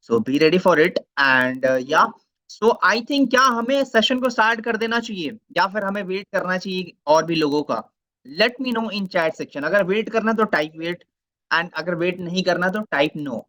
So be ready for it and या सो I think क्या हमें सेशन को स्टार्ट कर देना चाहिए या फिर हमें वेट करना चाहिए और भी लोगों का? लेट मी नो इन चैट सेक्शन। अगर वेट करना तो टाइप वेट एंड अगर वेट नहीं करना तो टाइप नो।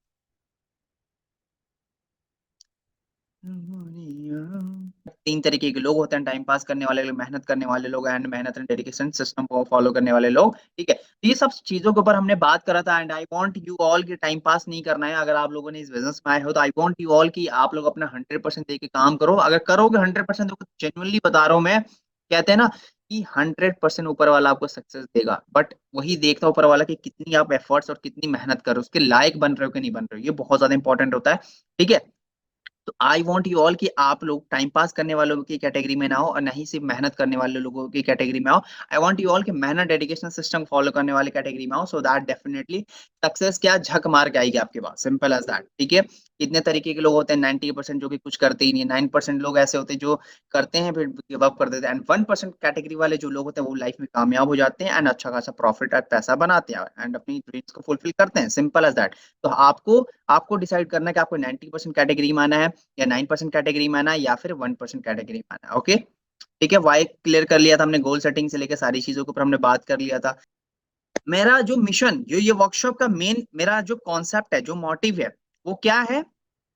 तीन तरीके के लोग होते हैं, टाइम पास करने वाले लोग, मेहनत करने वाले लोग एंड मेहनत एंड डेडिकेशन सिस्टम को फॉलो करने वाले लोग। ठीक है, तो ये सब चीजों के ऊपर हमने बात करा था and I want you all की टाइम पास नहीं करना है। अगर आप लोगों ने इस बिजनेस में आए हो तो आई वांट यू ऑल की आप लोग अपना 100% दे के काम करो। अगर करोगे 100% तो जेन्युइनली बता रहा हूँ मैं, कहते हैं ना कि 100% ऊपर वाला आपको सक्सेस देगा, बट वही देखता ऊपर वाला कि कितनी आप एफर्ट्स और कितनी मेहनत कर रहे हो, उसके लायक बन रहे हो कि नहीं बन रहे हो। ये बहुत ज्यादा इंपॉर्टेंट होता है। ठीक है, तो आई वॉन्ट यू ऑल कि आप लोग टाइम पास करने वालों की कैटेगरी में ना हो और नहीं सिर्फ मेहनत करने वाले लोगों की कैटेगरी में आओ। आई वॉन्ट यू ऑल कि मेहनत डेडिकेशन सिस्टम फॉलो करने वाली कैटेगरी में आओ, सो दैट डेफिनेटली सक्सेस क्या झक मार के आएगी आपके पास। Simple as that. ठीक है, कितने तरीके के लोग होते हैं? 90% जो कि कुछ करते ही नहीं, 9% लोग ऐसे होते हैं जो करते हैं फिर गिव अप कर देते हैं, एंड 1% कैटेगरी वाले जो लोग होते हैं वो लाइफ में कामयाब हो जाते हैं एंड अच्छा खासा प्रॉफिट और पैसा बनाते हैं एंड अपनी ड्रीम्स को फुलफिल करते हैं। Simple as that. तो आपको आपको डिसाइड करना है कि आपको 90% कैटेगरी में आना है या 9% कैटेगरी में आना है या फिर 1% कैटेगरी में आना है। ओके, ठीक है, वाई क्लियर कर लिया था हमने, गोल सेटिंग से लेकर सारी चीजों के ऊपर हमने बात कर लिया था। मेरा जो मिशन, जो ये वर्कशॉप का मेन मेरा जो कॉन्सेप्ट है, जो मोटिव है, वो क्या है?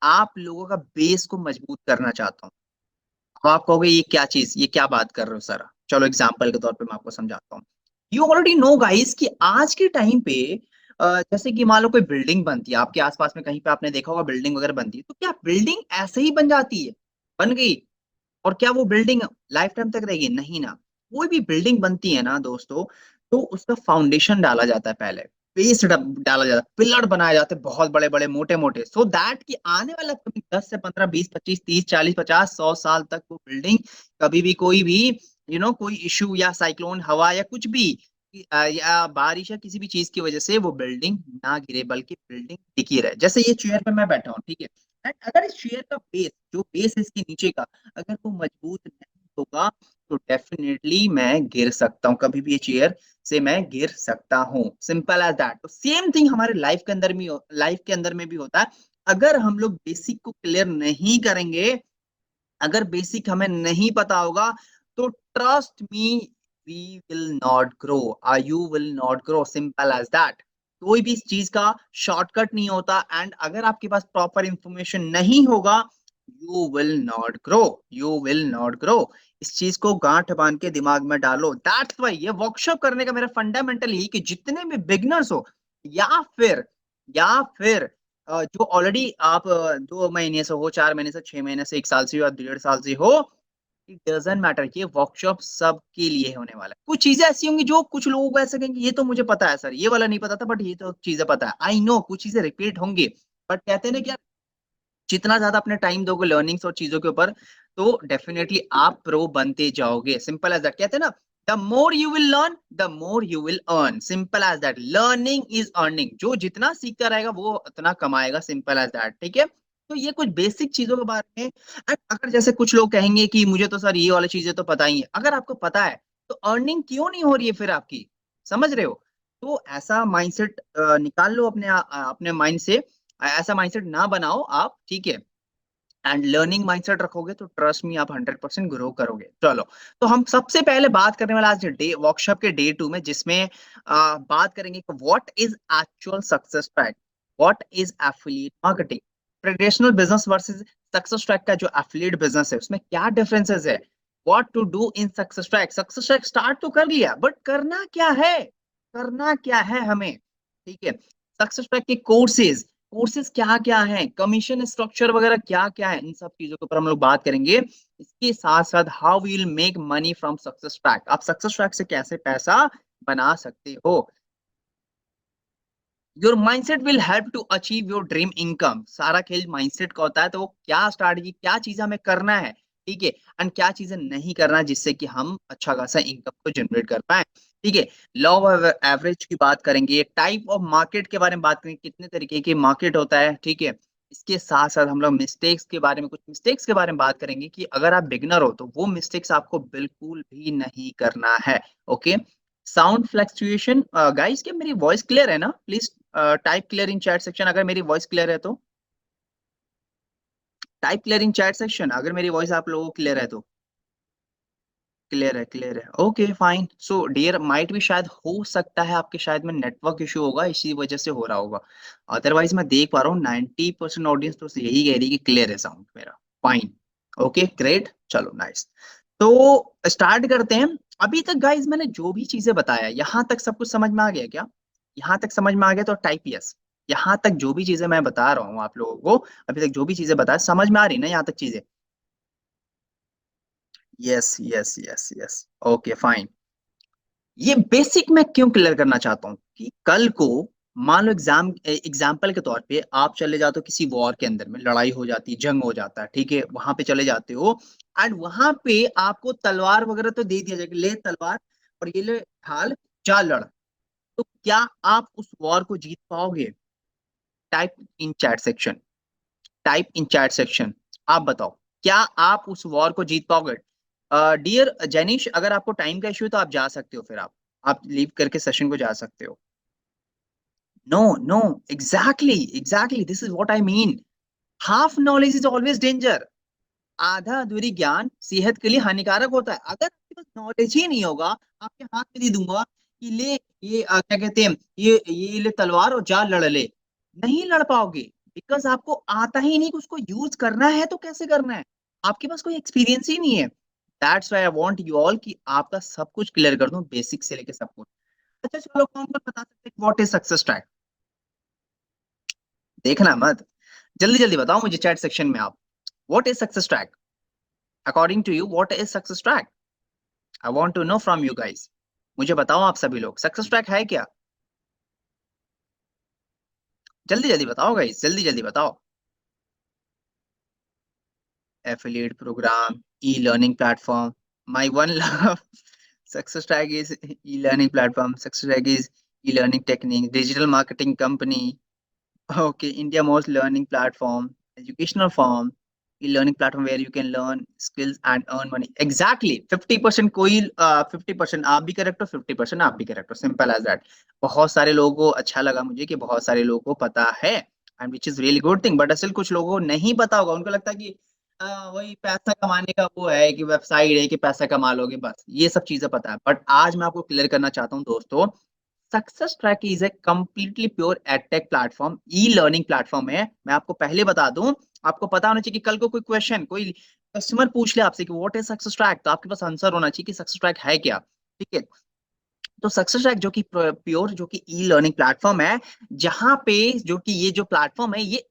आप लोगों का बेस को मजबूत करना चाहता हूँ। अब आप कहोगे ये क्या चीज, ये क्या बात कर रहे हो सर? चलो एग्जाम्पल के तौर पे मैं आपको समझाता हूँ। यू ऑलरेडी नो गाइस कि आज के टाइम पे जैसे कि मान लो कोई बिल्डिंग बनती है आपके आसपास में, कहीं पे आपने देखा होगा बिल्डिंग वगैरह बनती है, तो क्या बिल्डिंग ऐसे ही बन जाती है? बन गई और क्या वो बिल्डिंग लाइफ टाइम तक रहेगी? नहीं ना। कोई भी बिल्डिंग बनती है ना दोस्तों, तो उसका फाउंडेशन डाला जाता है पहले, बेस डाला जाता है, पिलर बनाए जाते हैं बहुत बड़े बड़े मोटे मोटे, सो दैट कि आने वाला कभी 10 से 15 20 25 30 40 50 100 साल तक वो बिल्डिंग कभी भी कोई भी कोई इशू या साइक्लोन हवा या कुछ भी या बारिश या किसी भी चीज की वजह से वो बिल्डिंग ना गिरे, बल्कि बिल्डिंग टिकी रहे। जैसे ये चेयर पे मैं बैठा हूँ, ठीक है, एंड अगर इस चेयर का बेस, जो बेस है इसके नीचे का, अगर वो मजबूत नहीं होगा तो डेफिनेटली मैं गिर सकता हूँ, कभी भी ये चेयर से मैं गिर सकता हूँ। Simple as that. तो सेम थिंग हमारे लाइफ के अंदर में भी होता है। अगर हम लोग बेसिक को क्लियर नहीं करेंगे, अगर बेसिक हमें नहीं पता होगा, तो trust me, we will not grow, you will not grow. Simple as that. कोई भी इस चीज का शॉर्टकट नहीं होता, एंड अगर आपके पास प्रॉपर इंफॉर्मेशन नहीं होगा, you will not grow, you will not grow. इस चीज को गांठ बांध के दिमाग में डालो। दैट्स वाई ये वर्कशॉप करने का मेरा फंडामेंटल ही कि जितने भी बिगनर्स हो या फिर जो ऑलरेडी आप 2 महीने से हो, 4 महीने से, 6 महीने से, 1 साल से हो या 1.5 साल से हो, इट डजेंट मैटर। ये वर्कशॉप सबके लिए होने वाला है। कुछ चीजें ऐसी होंगी जो कुछ लोगों को ऐसे कहेंगे ये तो मुझे पता है सर, ये वाला नहीं पता था, बट ये तो चीजें पता है। आई नो कुछ चीजें रिपीट होंगी, बट कहते हैं ना कि जितना ज्यादा अपने टाइम दोगे लर्निंग्स और चीजों के ऊपर, तो डेफिनेटली आप प्रो बनते जाओगे। Simple as that. कहते हैं ना, the more you will learn the more you will earn. Simple as that. Learning is earning. जो जितना सीखता रहेगा वो उतना कमाएगा। Simple as that. ठीक है, तो ये कुछ बेसिक चीजों के बारे में। एंड अगर जैसे कुछ लोग कहेंगे कि मुझे तो सर ये वाली चीजें तो पता ही है, अगर आपको पता है तो अर्निंग क्यों नहीं हो रही है फिर आपकी? समझ रहे हो? तो ऐसा माइंडसेट निकाल लो अपने अपने माइंड से। ऐसा माइंडसेट ना बनाओ आप। ठीक है, एंड लर्निंग माइंडसेट रखोगे तो ट्रस्ट मी आप 100% ग्रो करोगे। चलो, तो हम सबसे पहले बात करने वाला आज डे वर्कशॉप के डे 2 में, जिसमें बात करेंगे कि what is actual success track, what is affiliate marketing, traditional business versus success track का जो एफिलिएट बिजनेस है उसमें क्या डिफरेंसेस है, what to do in success track. Success track start तो कर लिया, बट करना क्या है, करना क्या है हमें? ठीक है, सक्सेस ट्रैक के कोर्सेज, कोर्सेज क्या क्या है, कमीशन स्ट्रक्चर वगैरह क्या क्या है, इन सब चीजों के ऊपर हम लोग बात करेंगे। इसके साथ साथ how will make money from success track, आप सक्सेस ट्रैक से कैसे पैसा बना सकते हो। Your mindset will help to achieve your dream income. सारा खेल माइंडसेट का होता है, तो वो क्या स्ट्रैटेजी, क्या चीज हमें करना है, ठीक है, एंड क्या चीजें नहीं करना जिससे कि हम अच्छा खासा इनकम को जनरेट कर पाए। ठीक है, लॉ ऑफ एवरेज की बात करेंगे, टाइप ऑफ मार्केट के बारे में बात करेंगे, कितने तरीके के मार्केट होता है। ठीक है, इसके साथ साथ हम लोग मिस्टेक्स के बारे में, कुछ मिस्टेक्स के बारे में बात करेंगे कि अगर आप बिगनर हो तो वो मिस्टेक्स आपको बिल्कुल भी नहीं करना है। Okay, sound fluctuation. गाइस क्या मेरी वॉइस क्लियर है ना? Please type clear in chat section अगर मेरी वॉइस क्लियर है तो। Type clear in chat section, अगर मेरी वॉइस आप लोगों को क्लियर है तो। क्लियर है, okay fine. So dear might भी शायद हो सकता है आपके शायद में नेटवर्क इशू होगा, इसी वजह से हो रहा होगा। अदरवाइज मैं देख पा रहा हूँ 90% ऑडियंस तो यही कह रही है कि क्लियर है साउंड मेरा। फाइन, ओके ग्रेट, चलो नाइस। तो स्टार्ट करते हैं। अभी तक गाइज मैंने जो भी चीजें बताया, यहाँ तक सब कुछ समझ में आ गया क्या? यहाँ तक समझ में आ गया तो टाइप यस। यहाँ तक जो भी चीजें मैं बता रहा हूँ आप लोगों को, अभी तक जो भी चीजें बताया समझ में आ रही ना यहाँ तक चीजें? Yes yes yes yes, okay fine. ये बेसिक मैं क्यों क्लियर करना चाहता हूँ कि कल को मान लो एग्जाम्पल के तौर पे आप चले जाते हो किसी वॉर के अंदर में, लड़ाई हो जाती है, जंग हो जाता है, ठीक है, वहां पे चले जाते हो। एंड वहां पे आपको तलवार वगैरह तो दे दिया जाएगा, ले तलवार और ये ले ढाल, जा लड़। तो क्या आप उस वॉर को जीत पाओगे? Type in chat section, type in chat section. आप बताओ, क्या आप उस वॉर को जीत पाओगे? डियर जैनिश, अगर आपको टाइम का इश्यू है तो आप जा सकते हो, फिर आप लीव करके सेशन को जा सकते हो। No no, exactly exactly this is what I mean. Half knowledge is always danger. आधा अधूरी ज्ञान सेहत के लिए हानिकारक होता है। अगर आपके पास नॉलेज ही नहीं होगा, आपके हाथ में दे दूंगा कि ले ये क्या कहते हैं, ये ले तलवार और जा लड़ ले, नहीं लड़ पाओगे। बिकॉज आपको आता ही नहीं कि उसको यूज करना है तो कैसे करना है। आपके पास कोई एक्सपीरियंस ही नहीं है। That's why I want you all कि आपका सब कुछ क्लियर कर दूं, बेसिक से लेके सब कुछ। अच्छा चलो, कौन कौन बता सकते हैं व्हाट इज सक्सेस ट्रैक? देखना मत, जल्दी जल्दी बताओ मुझे चैट सेक्शन में आप। What is success track? According to you what is success track? I want to know from you guys. मुझे बताओ आप सभी लोग, सक्सेस ट्रैक है क्या? जल्दी जल्दी बताओ गाइज, जल्दी जल्दी बताओ। Affiliate program, e learning platform, my one love. Success track is e learning platform, success track is e learning technique, digital marketing company. Okay, India most learning platform, educational form, e-learning platform where you can learn skills and earn money. Exactly, 50% कोई 50% आप भी correct हो, 50% आप भी correct हो, simple as that. बहुत सारे लोगों को अच्छा लगा मुझे कि बहुत सारे लोगों को पता है, and which is really good thing. But असल कुछ लोगों को नहीं पता होगा, उनको लगता है कि वही पैसा कमाने का वो है कि वेबसाइट है कि पैसा कमा लोगे, बस ये सब चीजें पता है। बट आज मैं आपको क्लियर करना चाहता हूँ दोस्तों, success track is a completely pure edtech platform, E learning platform है। मैं आपको पहले बता दूं, आपको पता होना चाहिए कि कल को कोई क्वेश्चन, कोई कस्टमर पूछ ले आपसे कि व्हाट इज सक्सेस ट्रैक, तो आपके पास आंसर होना चाहिए कि सक्सेस ट्रैक है क्या। ठीक है, तो सक्सेस ट्रैक जो कि प्योर जो कि ई लर्निंग प्लेटफॉर्म है, जहां पे जो कि ये जो प्लेटफॉर्म है ये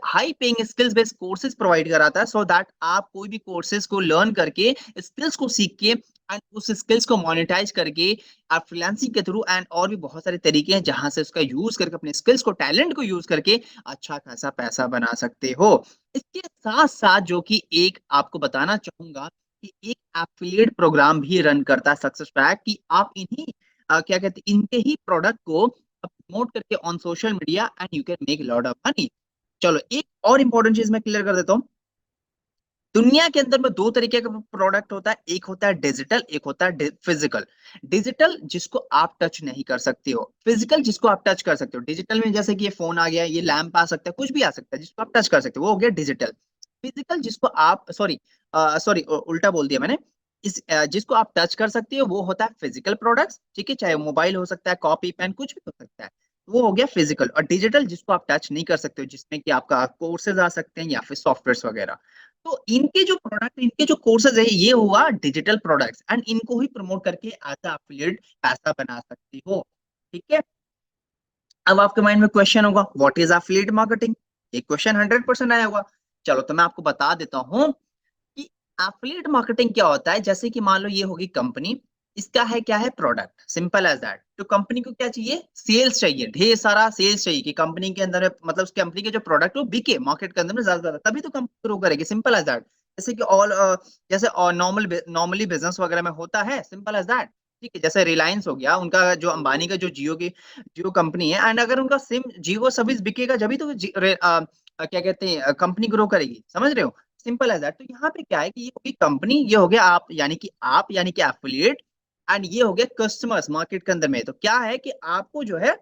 high paying skills based courses provide कराता है, सो दैट आप कोई भी कोर्सेज को लर्न करके, स्किल्स को सीख के एंड उस स्किल्स को मोनेटाइज करके आप फ्रीलांसिंग के थ्रू एंड और भी बहुत सारे तरीके हैं जहां से उसका यूज करके अपने स्किल्स को, टैलेंट को यूज करके अच्छा खासा पैसा बना सकते हो। इसके साथ साथ जो कि एक आपको बताना चाहूंगा कि एक एफिलिएट प्रोग्राम भी रन करता है सक्सेस ट्रैक, कि आप इन्हीं क्या कहते हैं इनके ही प्रोडक्ट को प्रमोट करके on social media and you can make lot of money. चलो एक और इंपॉर्टेंट चीज मैं क्लियर कर देता हूँ। दुनिया के अंदर में दो तरीके का प्रोडक्ट होता है, एक होता है डिजिटल, एक होता है फिजिकल। डिजिटल जिसको आप टच नहीं कर सकते हो, फिजिकल जिसको आप टच कर सकते हो। डिजिटल में जैसे कि ये फोन आ गया, ये लैंप आ सकता है, कुछ भी आ सकता है जिसको आप टच कर सकते हो, वो हो गया डिजिटल। फिजिकल जिसको आप सॉरी सॉरी उल्टा बोल दिया मैंने। जिसको आप टच कर सकते हो वो होता है फिजिकल प्रोडक्ट्स, ठीक है, चाहे मोबाइल हो सकता है, कॉपी पेन, कुछ भी हो सकता है, वो हो गया फिजिकल। और डिजिटल जिसको आप टच नहीं कर सकते हो, जिसमें कि आपका कोर्सेज आ सकते हैं या फिर सॉफ्टवेयर वगैरह। तो इनके जो प्रोडक्ट, इनके जो कोर्सेज है, ये हुआ डिजिटल प्रोडक्ट्स, एंड इनको ही प्रमोट करके एज एफिलिएट पैसा बना सकती हो। ठीक है, अब आपके माइंड में क्वेश्चन होगा व्हाट इज एफिलिएट मार्केटिंग, एक क्वेश्चन 100% आया होगा। चलो तो मैं आपको बता देता हूँ कि एफिलिएट मार्केटिंग क्या होता है। जैसे कि मान लो ये होगी कंपनी, इसका है क्या है प्रोडक्ट, सिंपल एज दैट। तो कंपनी को क्या चाहिए, सेल्स चाहिए, ढेर सारा सेल्स चाहिए कि कंपनी के अंदर मतलब उस कंपनी के जो प्रोडक्ट वो बिके मार्केट के अंदर में ज्यादा ज्यादा, तभी तो कंपनी ग्रो करेगी, सिंपल एज दैट। जैसे कि ऑल जैसे नॉर्मली बिजनेस वगैरह में होता है, सिंपल एज दैट। ठीक है, जैसे रिलायंस हो गया, उनका जो अंबानी का जो जियो कंपनी है, एंड अगर उनका सिम जियो सर्विस बिकेगा जब भी तो क्या कहते हैं कंपनी ग्रो करेगी, समझ रहे हो, सिंपल एज दैट। तो यहाँ पे क्या है कि ये होगी कंपनी, ये हो गया आप यानी कि एफिलिएट, एंड ये हो गया कस्टमर्स मार्केट के अंदर में। तो क्या है कि आपको जो है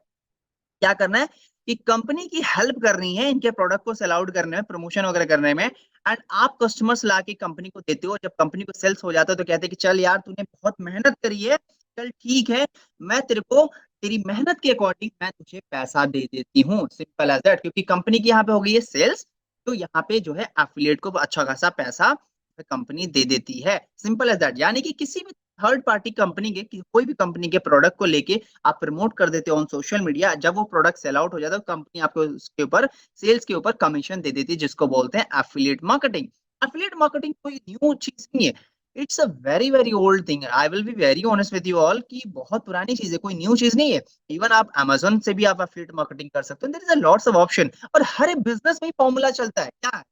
क्या करना है कि कंपनी की हेल्प करनी है इनके प्रोडक्ट को सेल आउट करने में, प्रमोशन वगैरह करने में, एंड आप कस्टमर्स ला के कंपनी को देते हो। जब कंपनी को सेल्स हो जाता है तो कहते हैं कि चल यार तूने बहुत मेहनत करी है, चल ठीक है, मैं तेरे को तेरी मेहनत के अकॉर्डिंग मैं तुझे पैसा दे देती हूँ, सिंपल एज दैट। क्योंकि कंपनी की यहाँ पे हो गई है सेल्स, तो यहाँ पे जो है एफिलिएट को अच्छा खासा पैसा कंपनी दे देती है, सिंपल एज दैट। यानी कि किसी भी थर्ड पार्टी कंपनी के कोई भी कंपनी के प्रोडक्ट को लेके आप प्रमोट कर देते हो ऑन सोशल मीडिया, जब वो प्रोडक्ट सेल आउट हो जाता है तो कंपनी आपको उसके ऊपर सेल्स के ऊपर कमीशन दे देती है, जिसको बोलते हैं एफिलिएट मार्केटिंग। एफिलिएट मार्केटिंग कोई न्यू चीज नहीं है, it's a very very old thing. I will be very honest with you all कि बहुत पुरानी चीज है, कोई न्यू चीज नहीं है। इवन आप अमेजोन से भी आप एफिलिएट मार्केटिंग कर सकते हो, there is a lots of option. और हर एक बिजनेस में फॉर्मूला चलता है क्या,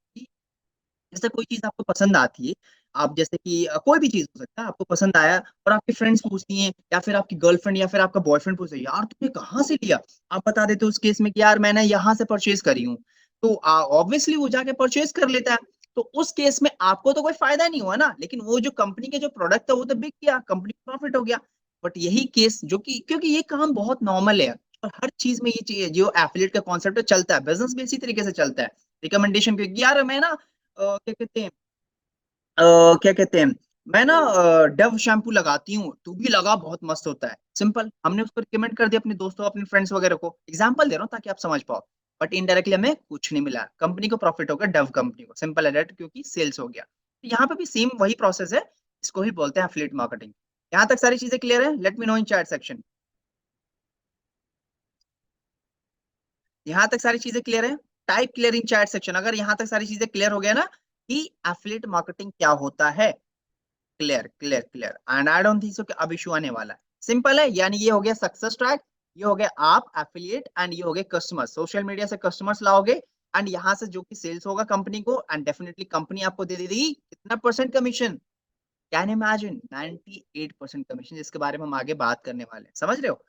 जैसे कोई चीज आपको पसंद आती है, आप जैसे कि कोई भी चीज हो सकता है आपको पसंद आया, और आपकी फ्रेंड्स पूछती हैं या फिर आपकी गर्लफ्रेंड या फिर आपका बॉयफ्रेंड पूछता है यार तुमने कहाँ से लिया, आप बता देते हो उस केस में कि यार मैंने यहाँ से परचेज करी हूँ, तो ऑब्वियसली वो जाके परचेज कर लेता है। तो उस केस में आपको तो कोई फायदा नहीं हुआ ना, लेकिन वो जो कंपनी के जो प्रोडक्ट था वो तो बिक गया, कंपनी को प्रॉफिट हो गया। बट यही केस जो कि क्योंकि ये काम बहुत नॉर्मल है और हर चीज में ये चीज जो एफिलिएट का कॉन्सेप्ट चलता है, बिजनेस भी इसी तरीके से चलता है। रिकमेंडेशन पे यार मैं ना क्या कहते हैं क्या कहते हैं मैं ना डव शैम्पू लगाती हूँ, तू भी लगा बहुत मस्त होता है, सिंपल। हमने उसको रिकमेंड कर दिया अपने दोस्तों अपने फ्रेंड्स वगैरह को, एग्जांपल दे रहा हूँ ताकि आप समझ पाओ। बट इनडायरेक्टली हमें कुछ नहीं मिला, कंपनी को प्रॉफिट हो गया, डव कंपनी को, सिंपल है दैट, क्योंकि सेल्स हो गया। तो यहाँ पे भी सेम वही प्रोसेस है, इसको ही बोलते हैं एफिलिएट मार्केटिंग। यहाँ तक सारी चीजें क्लियर है? लेट मी नो इन चैट सेक्शन। यहाँ तक सारी चीजें क्लियर है? Type clear in chat section अगर यहाँ तक सारी चीजें क्लियर हो गया ना कि एफिलिएट मार्केटिंग क्या होता है। Clear clear clear, and I don't think so कि अब इशू आने वाला है। सिंपल है, यानी ये हो गया सक्सेस ट्रैक, ये हो गया आप एफिलिएट, एंड ये हो गए कस्टमर, सोशल मीडिया से कस्टमर्स लाओगे, एंड यहाँ से जो कि सेल्स होगा कंपनी को, एंड डेफिनेटली कंपनी आपको दे देगी कितना percent commission, can imagine 98% commission, जिसके बारे में हम आगे बात करने वाले हैं, समझ रहे हो?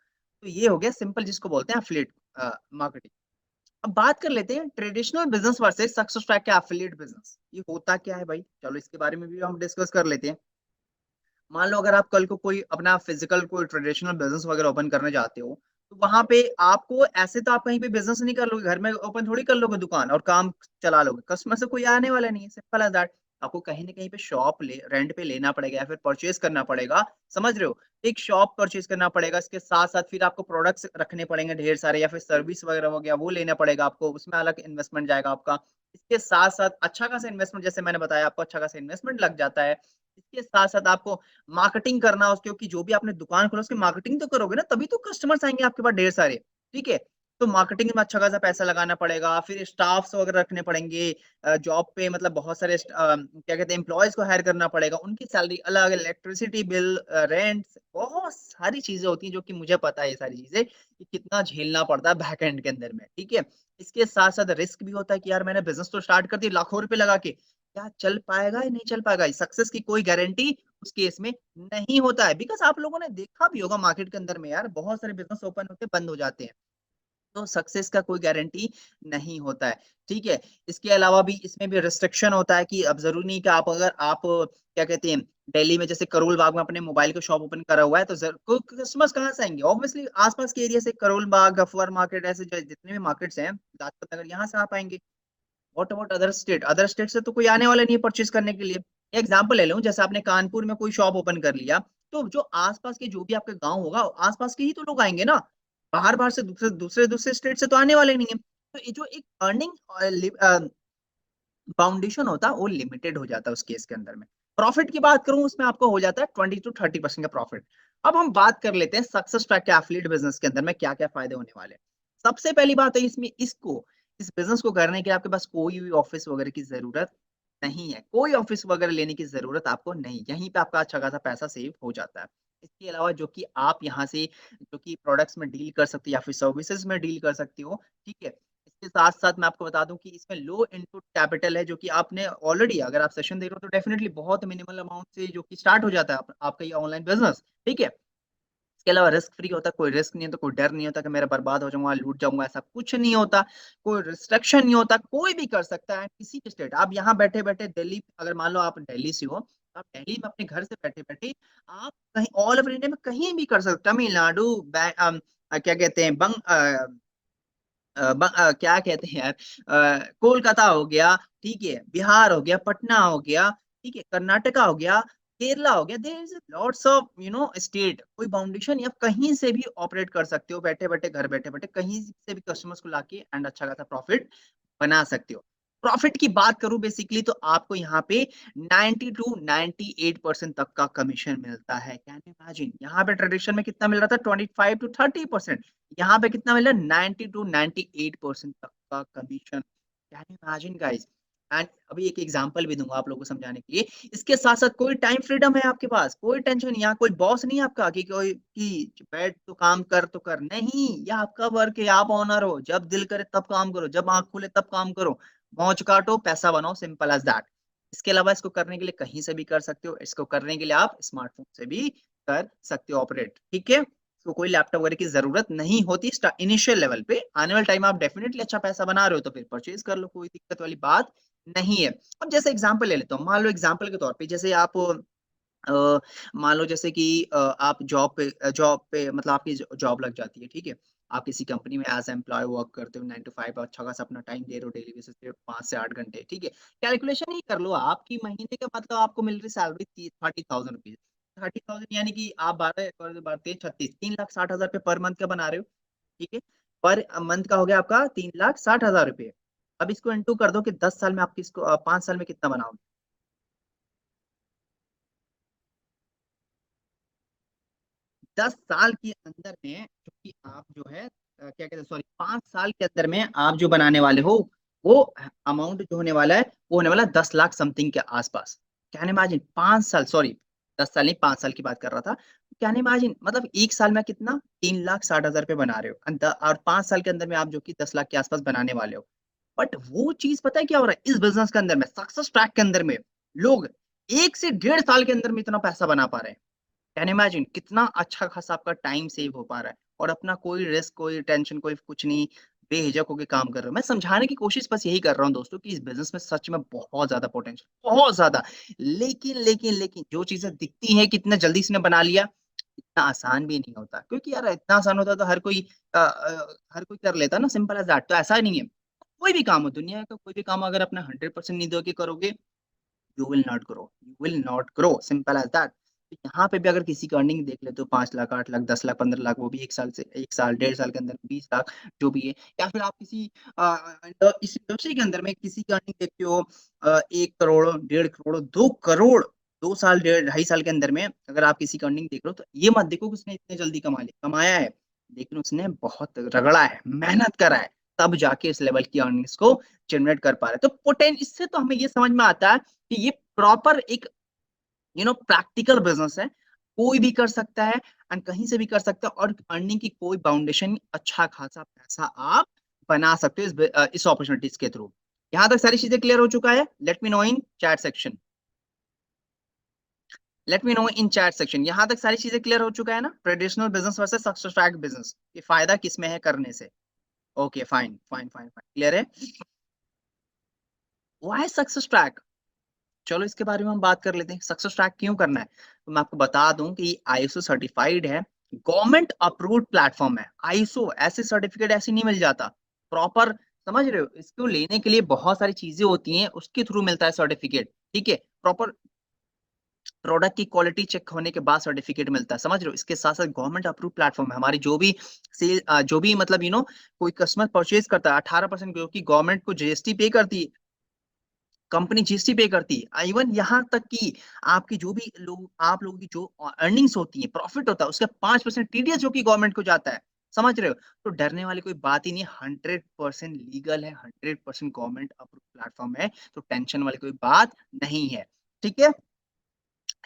तो ये हो गया सिंपल, जिसको बोलते हैं एफिलिएट मार्केटिंग। अब बात कर लेते हैं traditional business versus success track का एफिलिएट बिजनेस, ये होता क्या है भाई, चलो इसके बारे में भी हम डिस्कस कर लेते हैं। मान लो अगर आप कल को कोई अपना फिजिकल कोई ट्रेडिशनल बिजनेस वगैरह ओपन करने जाते हो, तो वहां पे आपको ऐसे तो आप कहीं पे बिजनेस नहीं कर लोगे, घर में ओपन थोड़ी कर लोगे दुकान और काम चला लोगे, कस्टमर से कोई आने वाला नहीं है, सिंपल एज दैट। आपको कहीं ना कहीं पे शॉप ले रेंट पे लेना पड़ेगा या फिर परचेज करना पड़ेगा, समझ रहे हो? एक शॉप परचेज करना पड़ेगा, इसके साथ साथ फिर आपको प्रोडक्ट्स रखने पड़ेंगे ढेर सारे, या फिर सर्विस वगैरह हो गया वो लेना पड़ेगा आपको, उसमें अलग इन्वेस्टमेंट जाएगा आपका। इसके साथ साथ अच्छा खासा इन्वेस्टमेंट, जैसे मैंने बताया आपको अच्छा खासा इन्वेस्टमेंट लग जाता है। इसके साथ साथ आपको मार्केटिंग करना उसके, क्योंकि जो भी आपने दुकान खोला उसकी मार्केटिंग तो करोगे ना, तभी तो कस्टमर्स आएंगे आपके पास ढेर सारे, ठीक है? तो मार्केटिंग में अच्छा खासा पैसा लगाना पड़ेगा, फिर स्टाफ्स वगैरह रखने पड़ेंगे, जॉब पे मतलब बहुत सारे क्या कहते हैं एम्प्लॉयज को हायर करना पड़ेगा, उनकी सैलरी अलग, इलेक्ट्रिसिटी बिल, रेंट, बहुत सारी चीजें होती हैं जो कि मुझे पता है ये सारी चीजें कि कितना झेलना पड़ता है बैक एंड के अंदर में, ठीक है? इसके साथ साथ रिस्क भी होता है कि यार मैंने बिजनेस तो स्टार्ट कर दिया लाखों रुपए लगा के, क्या चल पाएगा या नहीं चल पाएगा, सक्सेस की कोई गारंटी उस केस में नहीं होता है। बिकॉज आप लोगों ने देखा भी होगा मार्केट के अंदर में यार बहुत सारे बिजनेस ओपन होते बंद हो जाते हैं, तो सक्सेस का कोई गारंटी नहीं होता है, ठीक है? इसके अलावा भी इसमें भी रिस्ट्रिक्शन होता है कि अब जरूरी नहीं कि आप अगर आप क्या कहते हैं दिल्ली में जैसे करोल बाग में अपने मोबाइल का शॉप ओपन करा हुआ है, तो कस्टमर्स कहाँ से आएंगे? ऑब्वियसली आसपास के एरिया से, करोल बाग, गफवर मार्केट, ऐसे जितने भी मार्केट्स हैं, लाजपत नगर, यहाँ से आप आएंगे। What about other state? Other state से तो कोई आने वाला नहीं है परचेज करने के लिए। एग्जाम्पल ले लूं, जैसे आपने कानपुर में कोई शॉप ओपन कर लिया, तो जो आसपास के जो भी आपका गांव होगा आसपास के ही तो लोग आएंगे ना, बाहर बाहर से दूसरे दूसरे दूसरे स्टेट से तो आने वाले नहीं है। तो ये जो एक अर्निंग फाउंडेशन होता है वो लिमिटेड हो जाता है उस केस के अंदर में। प्रॉफिट की बात करूं उसमें आपको हो जाता है 20 to 30% का प्रॉफिट। अब हम बात कर लेते हैं सक्सेस ट्रैक के एफिलिएट बिजनेस के अंदर में क्या क्या फायदे होने वाले हैं। सबसे पहली बात है इसमें, इस बिजनेस को करने के लिए आपके पास कोई भी ऑफिस वगैरह की जरूरत नहीं है, कोई ऑफिस वगैरह लेने की जरूरत आपको नहीं, यहीं पे आपका अच्छा खासा पैसा सेव हो जाता है। इसके अलावा जो कि आप यहाँ से जो कि प्रोडक्ट्स में डील कर सकते हो या फिर सर्विसेज में डील कर सकते हो, ठीक है? इसके साथ साथ मैं आपको बता दूं कि इसमें लो इनपुट कैपिटल है, जो कि आपने ऑलरेडी अगर आप सेशन दे रहे हो तो डेफिनेटली बहुत मिनिमल अमाउंट से जो कि स्टार्ट हो जाता है आपका ये ऑनलाइन बिजनेस, ठीक है? इसके अलावा रिस्क फ्री होता है, कोई रिस्क नहीं होता, कोई डर नहीं होता कि मेरा बर्बाद हो जाऊंगा, लूट जाऊंगा, ऐसा कुछ नहीं होता। कोई रिस्ट्रिक्शन नहीं होता, कोई भी कर सकता है किसी भी स्टेट। आप यहाँ बैठे बैठे दिल्ली, अगर मान लो आप दिल्ली से हो, तो आप दिल्ली में अपने घर से बैठे बैठे आप कहीं ऑल ओवर इंडिया में कहीं भी कर सकते हो, तमिलनाडु, क्या कहते हैं क्या कहते हैं यार, कोलकाता हो गया, ठीक है, बिहार हो गया, पटना हो गया, ठीक है, कर्नाटका हो गया, केरला हो गया, there is lots of state, कोई बाउंडेशन या कहीं से भी ऑपरेट कर सकते हो, बैठे बैठे घर बैठे बैठे कहीं से भी कस्टमर्स को लाके एंड अच्छा खासा प्रॉफिट बना सकते हो। प्रॉफिट की बात करूं बेसिकली तो आपको यहाँ पे 90 टू 98% तक का कमीशन मिलता है। कैन यू इमेजिन, यहाँ पे ट्रेडिशन में कितना मिल रहा था, 25 टू 30%, यहाँ पे कितना मिल रहा है, 90 टू 98% तक का commission. Can you imagine guys. And अभी एक एग्जांपल भी दूंगा आप लोगों को समझाने के लिए। इसके साथ साथ कोई टाइम फ्रीडम है आपके पास, कोई टेंशन नहीं, यहाँ कोई बॉस नहीं है आपका कि कोई कि बैठ तो काम कर तो कर, नहीं, ये आपका वर्क है, आप ऑनर हो, जब दिल करे तब काम करो, जब आंख खुले तब काम करो, मौज काटो, पैसा बनाओ, सिंपल एज दैट। इसके अलावा इसको करने के लिए कहीं से भी कर सकते हो, इसको करने के लिए आप स्मार्टफोन से भी कर सकते हो ऑपरेट, ठीक है। तो कोई लैपटॉप वगैरह की जरूरत नहीं होती इनिशियल लेवल पे। आने वाले टाइम आप डेफिनेटली अच्छा पैसा बना रहे हो तो फिर परचेज कर लो, कोई दिक्कत वाली बात नहीं है। अब जैसे एग्जांपल ले लेता हूँ, मान लो एग्जांपल के तौर पे जैसे आप अ, मान लो जैसे कि आप जॉब पे मतलब आपकी जॉब लग जाती है, ठीक है। आप किसी कंपनी में एज एम्प्लॉय वर्क करते हो 9 to 5, अच्छा खासा अपना टाइम दे रहे हो डेली बेसिस पे 5 से 8 घंटे, ठीक है। कैलकुलेशन ही कर लो, आपकी महीने का मतलब आपको मिल रही सैलरी 30,000 रुपीज। 30,000 यानी कि आप 12 36 3,60,000 रुपये पर मंथ का बना रहे हो, ठीक है। पर मंथ का हो गया आपका 3,60,000 रुपये। अब इसको इंटू कर दो कि 10 साल में आप किसको 5 साल में कितना बनाओगे। 10 साल के अंदर में जो कि आप जो है क्या कहते हैं, सॉरी, 5 साल के अंदर में आप जो बनाने वाले हो, वो अमाउंट जो होने वाला है वो होने वाला है 10 लाख समथिंग के आसपास। कैन इमेजिन, 5 साल, सॉरी, 10 साल नहीं, 5 साल की बात कर रहा था। कैन इमेजिन, मतलब एक साल में कितना, 3,60,000 रुपये बना रहे हो, और 5 साल के अंदर में आप जो कि 10 लाख के आसपास बनाने वाले हो। बट वो चीज पता है क्या हो रहा है इस बिजनेस के अंदर में, सक्सेस ट्रैक के अंदर में, लोग 1 से 1.5 साल के अंदर में इतना पैसा बना पा रहे हैं। कैन इमेजिन कितना अच्छा खासा आपका टाइम सेव हो पा रहा है, और अपना कोई रिस्क, कोई टेंशन, कोई कुछ नहीं, बेहिजक होके काम कर रहे हो। मैं समझाने की कोशिश बस यही कर रहा हूँ दोस्तों कि इस बिजनेस में सच में बहुत ज्यादा पोटेंशियल, बहुत ज्यादा। लेकिन जो चीजें दिखती हैं कितना जल्दी इसने बना लिया, इतना आसान भी नहीं होता, क्योंकि यार इतना आसान होता तो हर कोई कर लेता ना, सिंपल एज दैट। तो ऐसा नहीं है, कोई भी काम हो, दुनिया का कोई भी काम अगर अपना 100% नहीं दो के करोगे, you will not grow, you will not grow, simple as that. यहाँ पे भी अगर किसी की अर्निंग देख लेते हो, 5 लाख, 8 लाख, 10 लाख, 15 लाख, वो भी 1 साल से 1 साल 1.5 साल के अंदर 20 लाख, जो भी है। या फिर आप किसी इस इंडस्ट्री के अंदर में किसी की अर्निंग देखते हो 1 करोड़, 1.5 करोड़, 2 करोड़, 2 साल, 2.5 साल के अंदर में अगर आप किसी की अर्निंग देख रहे हो, तो ये मत देखो कि उसने इतने जल्दी कमाया है, लेकिन उसने बहुत रगड़ा है, मेहनत करा है, तब जाके इस लेवल की अर्निंग्स को जनरेट कर पा रहे हैं। तो पोटेंशियल, इससे तो हमें ये समझ में आता है कि ये प्रॉपर एक प्रैक्टिकल बिजनेस है, कोई भी कर सकता है एंड कहीं से भी कर सकता है, और अर्निंग की कोई बाउंडेशन नहीं, अच्छा खासा पैसा आप बना सकते हो इस अपॉर्चुनिटीज के थ्रू। यहां तक सारी चीजें क्लियर हो चुका है, लेट मी नो इन chat section, let me know इन चैट सेक्शन। यहां तक सारी चीजें क्लियर हो चुका है ना, traditional business versus success track business, ये फायदा किसमें है करने से। Okay, fine fine fine fine, clear है। व्हाई सक्सेस ट्रैक, चलो इसके बारे में हम बात कर लेते हैं, सक्सेस ट्रैक क्यों करना है। तो मैं आपको बता दूं कि आईएसओ सर्टिफाइड है, गवर्नमेंट अप्रूव्ड प्लेटफॉर्म है। आईएसओ ऐसे सर्टिफिकेट ऐसे नहीं मिल जाता, प्रॉपर, समझ रहे हो, इसको लेने के लिए बहुत सारी चीजें होती हैं, उसके थ्रू मिलता है सर्टिफिकेट, ठीक है। प्रॉपर प्रोडक्ट की क्वालिटी चेक होने के बाद सर्टिफिकेट मिलता है, समझ रहे हो। इसके साथ साथ गवर्नमेंट अप्रूव प्लेटफॉर्म है, हमारी जो भी सेल, जो भी मतलब कोई कस्टमर परचेज करता है, 18% जो कि गवर्नमेंट को जीएसटी पे करती है, कंपनी जीएसटी पे करती है, इवन यहाँ तक कि आपकी जो भी लोग, आप लोगों की जो अर्निंग्स होती है, प्रॉफिट होता है, उसका 5% टीडीएस जो कि गवर्नमेंट को जाता है, समझ रहे हो। तो डरने वाली कोई बात ही नहीं, 100% लीगल है, 100% गवर्नमेंट अप्रूव प्लेटफॉर्म है, तो टेंशन वाली कोई बात नहीं है, ठीक है।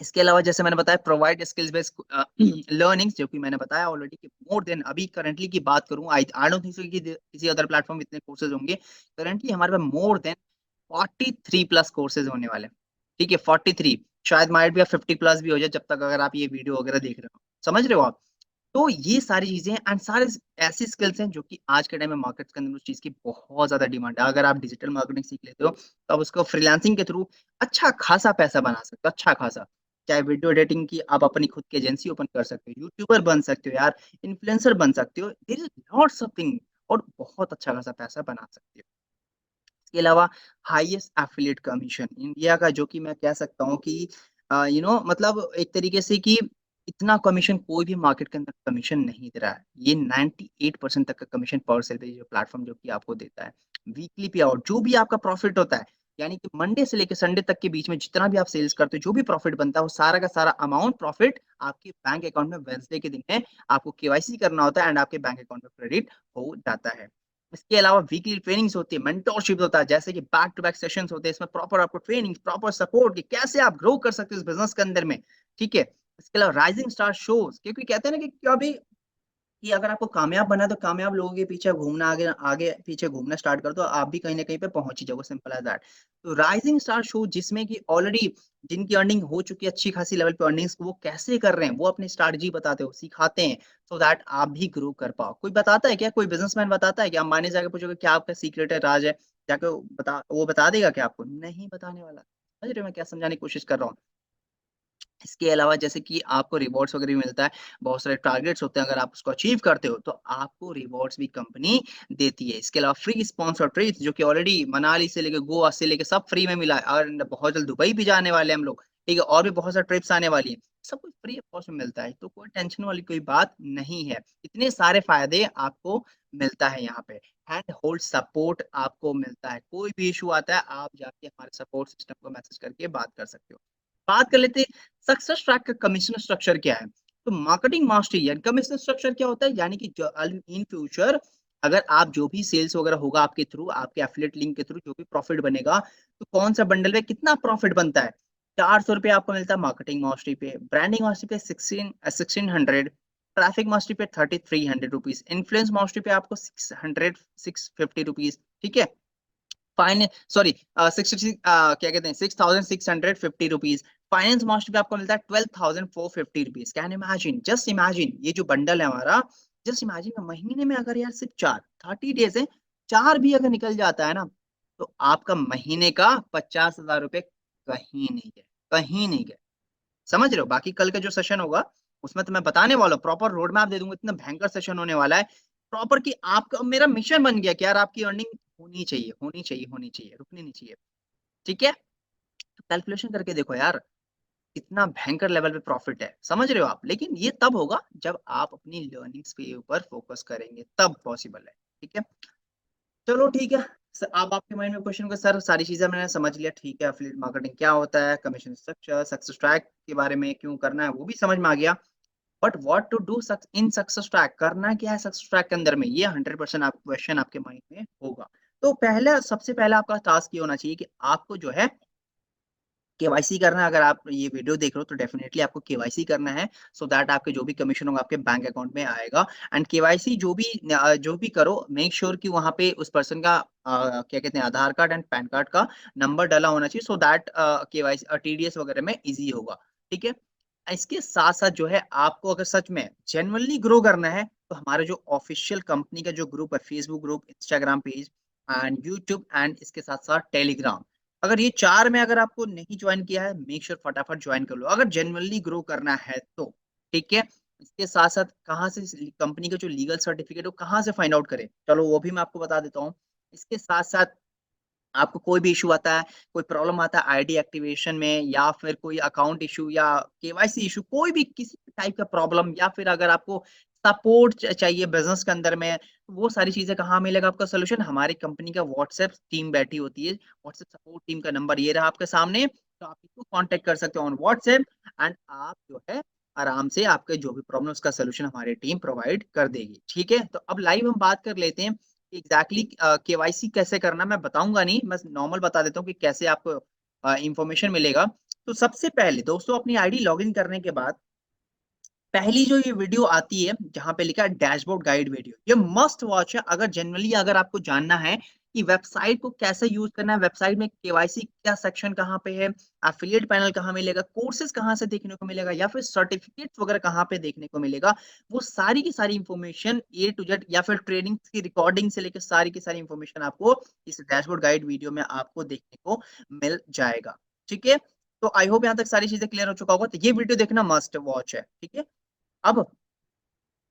इसके अलावा जैसे मैंने बताया, प्रोवाइड स्किल्स बेस्ड लर्निंग्स, जो कि मैंने बताया ऑलरेडी कि मोर देन, अभी करंटली की बात करूं, आई आई डोंट थिंक सो कि किसी अदर प्लेटफॉर्म इतने कोर्सेज होंगे। करंटली हमारे पास मोर देन 43 प्लस कोर्सेज होने वाले हैं, ठीक है, 43, शायद माइट भी 50 प्लस भी हो जाए, जब तक अगर आप ये वीडियो वगैरह देख रहे हो, समझ रहे हो आप। तो ये सारी चीजें एंड सारे ऐसी स्किल्स हैं जो कि आज के टाइम में मार्केट के अंदर उस चीज की बहुत ज्यादा डिमांड है। अगर आप डिजिटल मार्केटिंग सीख लेते हो, तो आप उसको फ्रीलांसिंग के थ्रू अच्छा खासा पैसा बना सकते हो, अच्छा खासा। चाहे वीडियो एडिटिंग की आप अपनी खुद की एजेंसी ओपन कर सकते हो, यूट्यूबर बन सकते हो यार, इन्फ्लुएंसर बन सकते हो, there is lots of thing. और बहुत अच्छा खासा पैसा बना सकते हो। इसके अलावा हाईएस्ट एफिलिएट कमीशन इंडिया का, जो कि मैं कह सकता हूँ कि मतलब एक तरीके से कि इतना कमीशन कोई भी मार्केट के अंदर कमीशन नहीं दे रहा है। ये 98% तक का कमीशन पर सेल पे जो प्लेटफ़ॉर्म जो कि आपको देता है। वीकली पे आउट जो भी आपका प्रॉफिट होता है, यानी कि मंडे से लेके संडे तक के बीच में जितना भी आप सेल्स करते हो, जो भी प्रॉफिट बनता है, वो सारा का सारा अमाउंट प्रॉफिट आपके बैंक अकाउंट में वेडनेसडे के दिन में आपको केवाईसी करना होता है एंड आपके बैंक अकाउंट में क्रेडिट हो जाता है। इसके अलावा वीकली ट्रेनिंग्स होती है, मेंटरशिप होता है, जैसे कि बैक टू बैक सेशंस होते हैं, इसमें प्रॉपर आपको ट्रेनिंग, प्रॉपर सपोर्ट कि कैसे आप ग्रो कर सकते हो इस बिज़नेस के अंदर में, ठीक है? इसके अलावा राइजिंग स्टार शोज़, क्योंकि कहते हैं ना कि कभी कि अगर आपको कामयाब बनना है तो कामयाब लोगों के पीछे घूमना, आगे आगे पीछे घूमना स्टार्ट कर दो, आप भी कहीं न कहीं पे पहुँच ही जाओगे, सिंपल एज़ दैट। तो राइजिंग स्टार शो जिसमें कि ऑलरेडी जिनकी अर्निंग हो चुकी है अच्छी खासी लेवल पे अर्निंग्स, वो कैसे कर रहे हैं, वो अपनी स्ट्रैटेजी बताते हो, सिखाते हैं, सो दैट आप भी ग्रो कर पाओ। कोई बताता है क्या? कोई बिज़नेसमैन बताता है क्या? अंबानी से जाके पूछोगे क्या आपका सीक्रेट है, राज है? जाके वो बता देगा क्या आपको? नहीं बताने वाला। समझ रहे हो मैं क्या समझाने की कोशिश कर रहा हूँ? इसके अलावा जैसे कि आपको रिवॉर्ड्स वगैरह भी मिलता है, बहुत सारे टारगेट्स होते हैं, अगर आप उसको अचीव करते हो, तो आपको रिवॉर्ड्स भी कंपनी देती है। इसके अलावा फ्री स्पॉन्सर्ड ट्रिप्स जो कि ऑलरेडी मनाली से लेके गोवा से लेके सब फ्री में मिला है और बहुत जल्द दुबई भी जाने वाले हैं हम लोग, ठीक है? और भी बहुत सारी ट्रिप्स आने वाली हैं। सब कुछ फ्री ऑफ कॉस्ट में मिलता है, तो कोई टेंशन वाली कोई बात नहीं है। इतने सारे फ़ायदे आपको मिलता है यहाँ पे। हैंड होल्ड सपोर्ट आपको मिलता है, कोई भी इश्यू आता है, आप जाके हमारे सपोर्ट सिस्टम को मैसेज करके बात कर सकते हो। बात कर लेते हैं सक्सेस ट्रैक का कमीशन स्ट्रक्चर क्या है? तो मार्केटिंग मास्टरी यानी कमीशन स्ट्रक्चर क्या होता है? यानी कि इन फ्यूचर अगर आप जो भी सेल्स वगैरह होगा आपके थ्रू, आपके एफिलिएट लिंक के थ्रू जो भी प्रॉफिट बनेगा, तो कौन-सा बंडल में कितना प्रॉफिट बनता है? ₹400 आपको मिलता है मार्केटिंग मास्टरी पे, ब्रांडिंग मास्टरी पे 1600, ट्रैफिक मास्टरी पे ₹3300, इन्फ्लुएंस मास्टरी पे आपको 600 ₹650, ठीक है? फाइन सॉरी 66 क्या कहते हैं 6650 रुपीस। फाइनेंस मास्टर पे आपको मिलता है 12450 rupees. Can imagine, just imagine ये जो बंडल है हमारा, जस्ट इमेजिन महीने में अगर यार सिर्फ 4 30 डेज है, 4 भी अगर निकल जाता है ना, तो आपका महीने का 50,000 रुपए कहीं नहीं गए, कहीं नहीं गए। समझ रहे हो? बाकी कल का जो सेशन होगा, उसमें तो मैं बताने वाला हूँ, प्रॉपर रोड मैप दे दूँगा, इतना भयंकर सेशन होने वाला है। प्रॉपर कि आपका मेरा मिशन बन गया कि यार आपकी अर्निंग होनी चाहिए, होनी चाहिए, होनी चाहिए, रुकनी नहीं चाहिए। ठीक है? तो कैलकुलेशन करके देखो यार, कितना भयंकर लेवल पे प्रॉफिट है। समझ रहे हो आप? लेकिन ये तब होगा जब आप अपनी लर्निंग्स के ऊपर फोकस करेंगे, तब पॉसिबल है। ठीक है? चलो ठीक है। अब आपके माइंड में क्वेश्चन होगा सर सारी चीज़ें मैंने समझ लिया, ठीक है, एफिलिएट मार्केटिंग क्या होता है, कमीशन स्ट्रक्चर, सक्सेस ट्रैक के बारे में क्यों करना है, वो भी समझ में आ गया। But what to do in success track, करना क्या है सक्सेस ट्रैक के अंदर में, ये 100% आप क्वेश्चन आपके माइंड में होगा। तो पहला सबसे पहला आपका टास्क ये होना चाहिए कि आपको जो है केवाईसी करना है। अगर आप ये वीडियो देख रहे हो तो डेफिनिटली आपको केवाईसी करना है, सो दैट आपके जो भी कमीशन होगा आपके बैंक अकाउंट में आएगा। एंड केवाईसी जो भी करो, मेक श्योर कि वहाँ पे उस पर्सन का क्या कहते हैं आधार कार्ड एंड पैन कार्ड का नंबर डला होना चाहिए, सो दैट केवाईसी टीडीएस वगैरह में ईज़ी होगा। ठीक है? इसके साथ-साथ जो है आपको अगर सच में जेन्युइनली ग्रो करना है, तो हमारा जो ऑफिशियल कंपनी का जो ग्रुप है, Facebook group, Instagram page and YouTube and इसके साथ-साथ टेलीग्राम, अगर ये 4 में अगर आपको नहीं जॉइन किया है, मेक श्योर फटाफट जॉइन कर लो, अगर जेन्युइनली ग्रो करना है तो, ठीक है? इसके साथ-साथ कहाँ से कंपनी का जो लीगल सर्टिफिकेट है, वो कहाँ से फाइंड आउट करें? चलो वो भी मैं आपको बता देता हूँ। इसके साथ-साथ आपको कोई भी इश्यू आता है, कोई प्रॉब्लम आता है आईडी एक्टिवेशन में या फिर कोई अकाउंट इश्यू या केवाईसी इश्यू, कोई भी किसी भी टाइप का प्रॉब्लम या फिर अगर आपको सपोर्ट चाहिए बिज़नेस के अंदर में, वो सारी चीज़ें कहाँ मिलेगा आपका सॉल्यूशन? हमारी कंपनी का व्हाट्सएप टीम बैठी होती है। व्हाट्सएप सपोर्ट टीम का नंबर ये रहा आपके सामने, तो आप इसको कॉन्टैक्ट कर सकते हो ऑन व्हाट्सएप एंड आप जो है आराम से आपके जो भी प्रॉब्लम उसका सॉल्यूशन हमारी टीम प्रोवाइड कर देगी। ठीक है? तो अब लाइव हम बात कर लेते हैं एग्ज़ैक्टली केवाईसी कैसे करना मैं बताऊँगा नहीं, बस नॉर्मल बता देता हूँ कि कैसे आपको इन्फॉर्मेशन मिलेगा। तो सबसे पहले दोस्तों अपनी आईडी लॉगिन करने के बाद पहली जो ये वीडियो आती है, जहाँ पे लिखा है डैशबोर्ड गाइड वीडियो, ये मस्ट वॉच है अगर जनरली अगर आपको जानना है कि वेबसाइट को कैसे यूज़ करना है, वेबसाइट में केवाईसी क्या सेक्शन कहाँ पे है, एफिलिएट पैनल कहाँ मिलेगा, कोर्सेज़ कहाँ से देखने को मिलेगा या फिर सर्टिफिकेट्स वगैरह कहाँ पे देखने को मिलेगा, वो सारी की सारी इन्फॉर्मेशन ए टू जेड या फिर ट्रेनिंग्स की रिकॉर्डिंग से लेके सारी की सारी इन्फॉर्मेशन आपको इस डैशबोर्ड गाइड वीडियो में आपको देखने को मिल जाएगा। ठीक है? तो आई होप यहाँ तक सारी चीज़ें क्लियर हो चुका होगा, तो ये वीडियो देखना मस्ट वॉच है। ठीक है? अब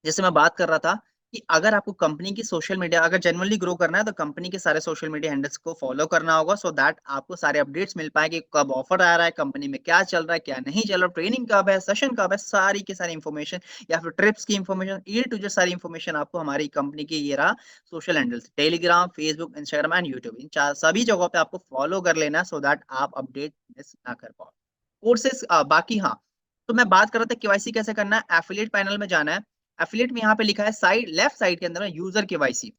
जैसे मैं बात कर रहा था कि अगर आपको कंपनी की सोशल मीडिया अगर जेन्युइनली ग्रो करना है तो कंपनी के सारे सोशल मीडिया हैंडल्स को फॉलो करना होगा, सो दैट आपको सारे अपडेट्स मिल पाए कि कब ऑफर आ रहा है, कंपनी में क्या चल रहा है, क्या नहीं चल रहा, ट्रेनिंग कब है, सेशन कब है, सारी की सारी इन्फॉर्मेशन या फिर ट्रिप्स की इन्फॉर्मेशन, ए टू जेड सारी इन्फॉर्मेशन आपको हमारी कंपनी की ये रहा social handles, Telegram, Facebook, Instagram and YouTube, इन चार सभी जगहों पे आपको फॉलो कर लेना सो दैट आप अपडेट मिस ना कर पाओ। कोर्सेस बाकी हाँ, तो मैं बात कर रहा था केवाईसी कैसे करना है, एफिलिएट पैनल में जाना है। एफिलिएट में यहाँ पे लिखा है साइड लेफ्ट साइड के अंदर में यूजर केवाईसी,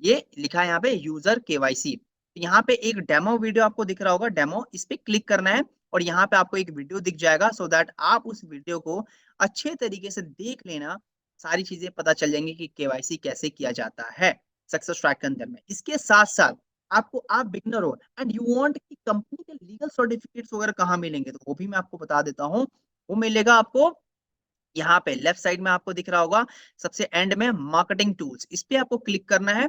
ये लिखा है यहाँ पे यूजर केवाईसी। यहाँ पे एक डेमो वीडियो आपको दिख रहा होगा, डेमो, इस पे क्लिक करना है और यहाँ पे आपको एक वीडियो दिख जाएगा सो दैट आप उस वीडियो को अच्छे तरीके से देख लेना, सारी चीजें पता चल जाएंगी कि केवाईसी कैसे किया जाता है सक्सेस ट्रैक के अंदर में। इसके साथ साथ आपको, आप बिगनर हो एंड यू वांट कि कंपनी के लीगल सर्टिफिकेट्स वगैरह कहाँ मिलेंगे, तो वो भी मैं आपको बता देता हूँ। वो मिलेगा आपको यहाँ पे लेफ्ट साइड में आपको दिख रहा होगा सबसे एंड में मार्केटिंग टूल्स, इस पे आपको क्लिक करना है।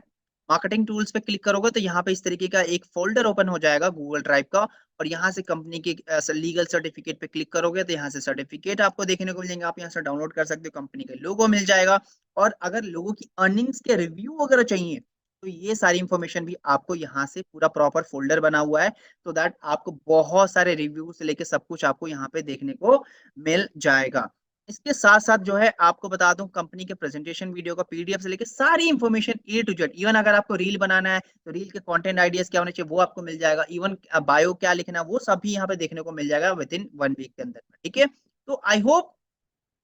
मार्केटिंग टूल्स पे क्लिक करोगे तो यहाँ पे इस तरीके का एक फोल्डर ओपन हो जाएगा गूगल ड्राइव का, और यहाँ से कंपनी के लीगल सर्टिफिकेट पे क्लिक करोगे तो यहाँ से सर्टिफिकेट आपको देखने को मिल जाएंगे, आप यहाँ से डाउनलोड कर सकते हो, कंपनी के लोगो मिल जाएगा। और अगर लोगों की अर्निंग्स के रिव्यू वगैरह चाहिए तो ये सारी इंफॉर्मेशन भी आपको यहाँ से पूरा प्रॉपर फोल्डर बना हुआ है, तो दैट आपको बहुत सारे रिव्यू से लेके सब कुछ आपको यहाँ पे देखने को मिल जाएगा। इसके साथ-साथ जो है आपको बता दूँ कंपनी के प्रेजेंटेशन वीडियो का पीडीएफ से लेके सारी information A to Z, even अगर आपको रील बनाना है तो रील के कंटेंट आइडियाज़ क्या होने चाहिए वो आपको मिल जाएगा, इवन बायो क्या लिखना है वो सब भी यहाँ पे देखने को मिल जाएगा विदिन 1 वीक के अंदर में, ठीक है? तो आई होप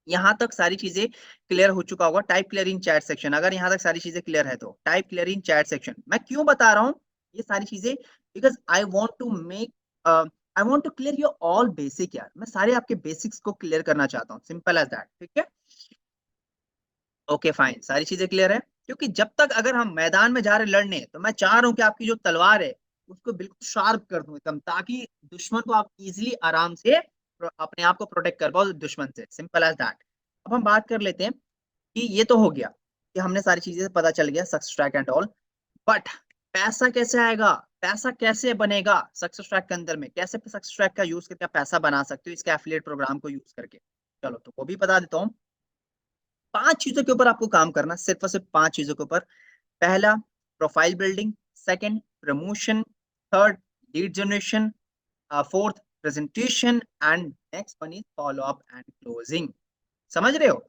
यहाँ तक सारी चीज़ें क्लियर हो चुका होगा। Type clear in chat section, अगर यहाँ तक सारी चीज़ें क्लियर है तो type clear in chat section. मैं क्यों बता रहा हूँ ये सारी चीज़ें, because I want to make I want to clear your all basic यार, मैं सारे आपके बेसिक्स को क्लियर करना चाहता हूँ, सिंपल एज़ दैट, ठीक है? ओके फाइन, सारी चीज़ें क्लियर है? क्योंकि जब तक अगर हम मैदान में जा रहे हैं लड़ने, तो मैं चाह रहा हूँ कि आपकी जो तलवार है, उसको बिल्कुल शार्प कर दूँ एकदम, ताकि दुश्मन को आप ईज़िली आराम से अपने आप को प्रोटेक्ट कर पाओ दुश्मन से, सिंपल एज़ दैट। अब हम बात कर लेते हैं कि ये तो हो गया कि हमने सारी चीज़ें पता चल गया success track and all, but पैसा कैसे आएगा? पैसा कैसे बनेगा सक्सेस ट्रैक के अंदर में? कैसे सक्सेस ट्रैक का यूज़ करके आप पैसा बना सकते हो इसके एफिलिएट प्रोग्राम को यूज़ करके? चलो, तो वो भी बता देता हूँ। 5 चीज़ों के ऊपर आपको काम करना है, सिर्फ़ और सिर्फ़ 5 चीज़ों के ऊपर। पहला, profile building, second promotion, third lead generation, fourth presentation and next one is follow up and closing. समझ रहे हो?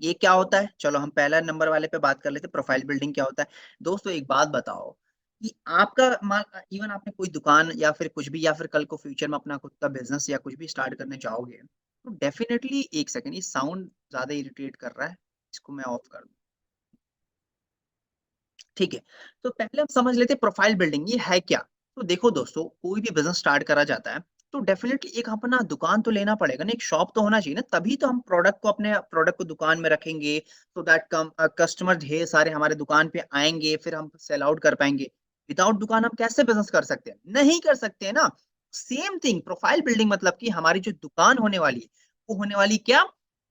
ये क्या होता है? चलो हम पहला नंबर वाले पे बात कर लेते हैं, प्रोफाइल बिल्डिंग क्या होता है? दोस्तों एक बात बताओ कि आपका इवन आपने कोई दुकान या फिर कुछ भी या फिर कल को फ्यूचर में अपना खुद का बिज़नेस या कुछ भी स्टार्ट करने चाहोगे, तो डेफ़िनेटली एक सेकंड, ये साउंड ज़्यादा इरिटेट कर रहा है, इसको मैं ऑफ कर दूँ। ठीक है, तो पहले हम समझ लेते हैं प्रोफाइल बिल्डिंग ये है क्या? तो देखो दोस्तों, कोई भी बिज़नेस स्टार्ट करा जाता है, तो डेफ़िनेटली एक अपना दुकान तो लेना पड़ेगा ना, एक शॉप तो होना चाहिए ना, तभी तो हम प्रोडक्ट को दुकान में रखेंगे, सो दैट कस्टमर ढेर सारे हमारे दुकान पे आएँगे, फिर हम सेल आउट कर पाएँगे। विदाउट दुकान हम कैसे बिज़नेस कर सकते हैं? नहीं कर सकते हैं ना। सेम थिंग प्रोफाइल बिल्डिंग मतलब कि हमारी जो दुकान होने वाली है, वो होने वाली क्या?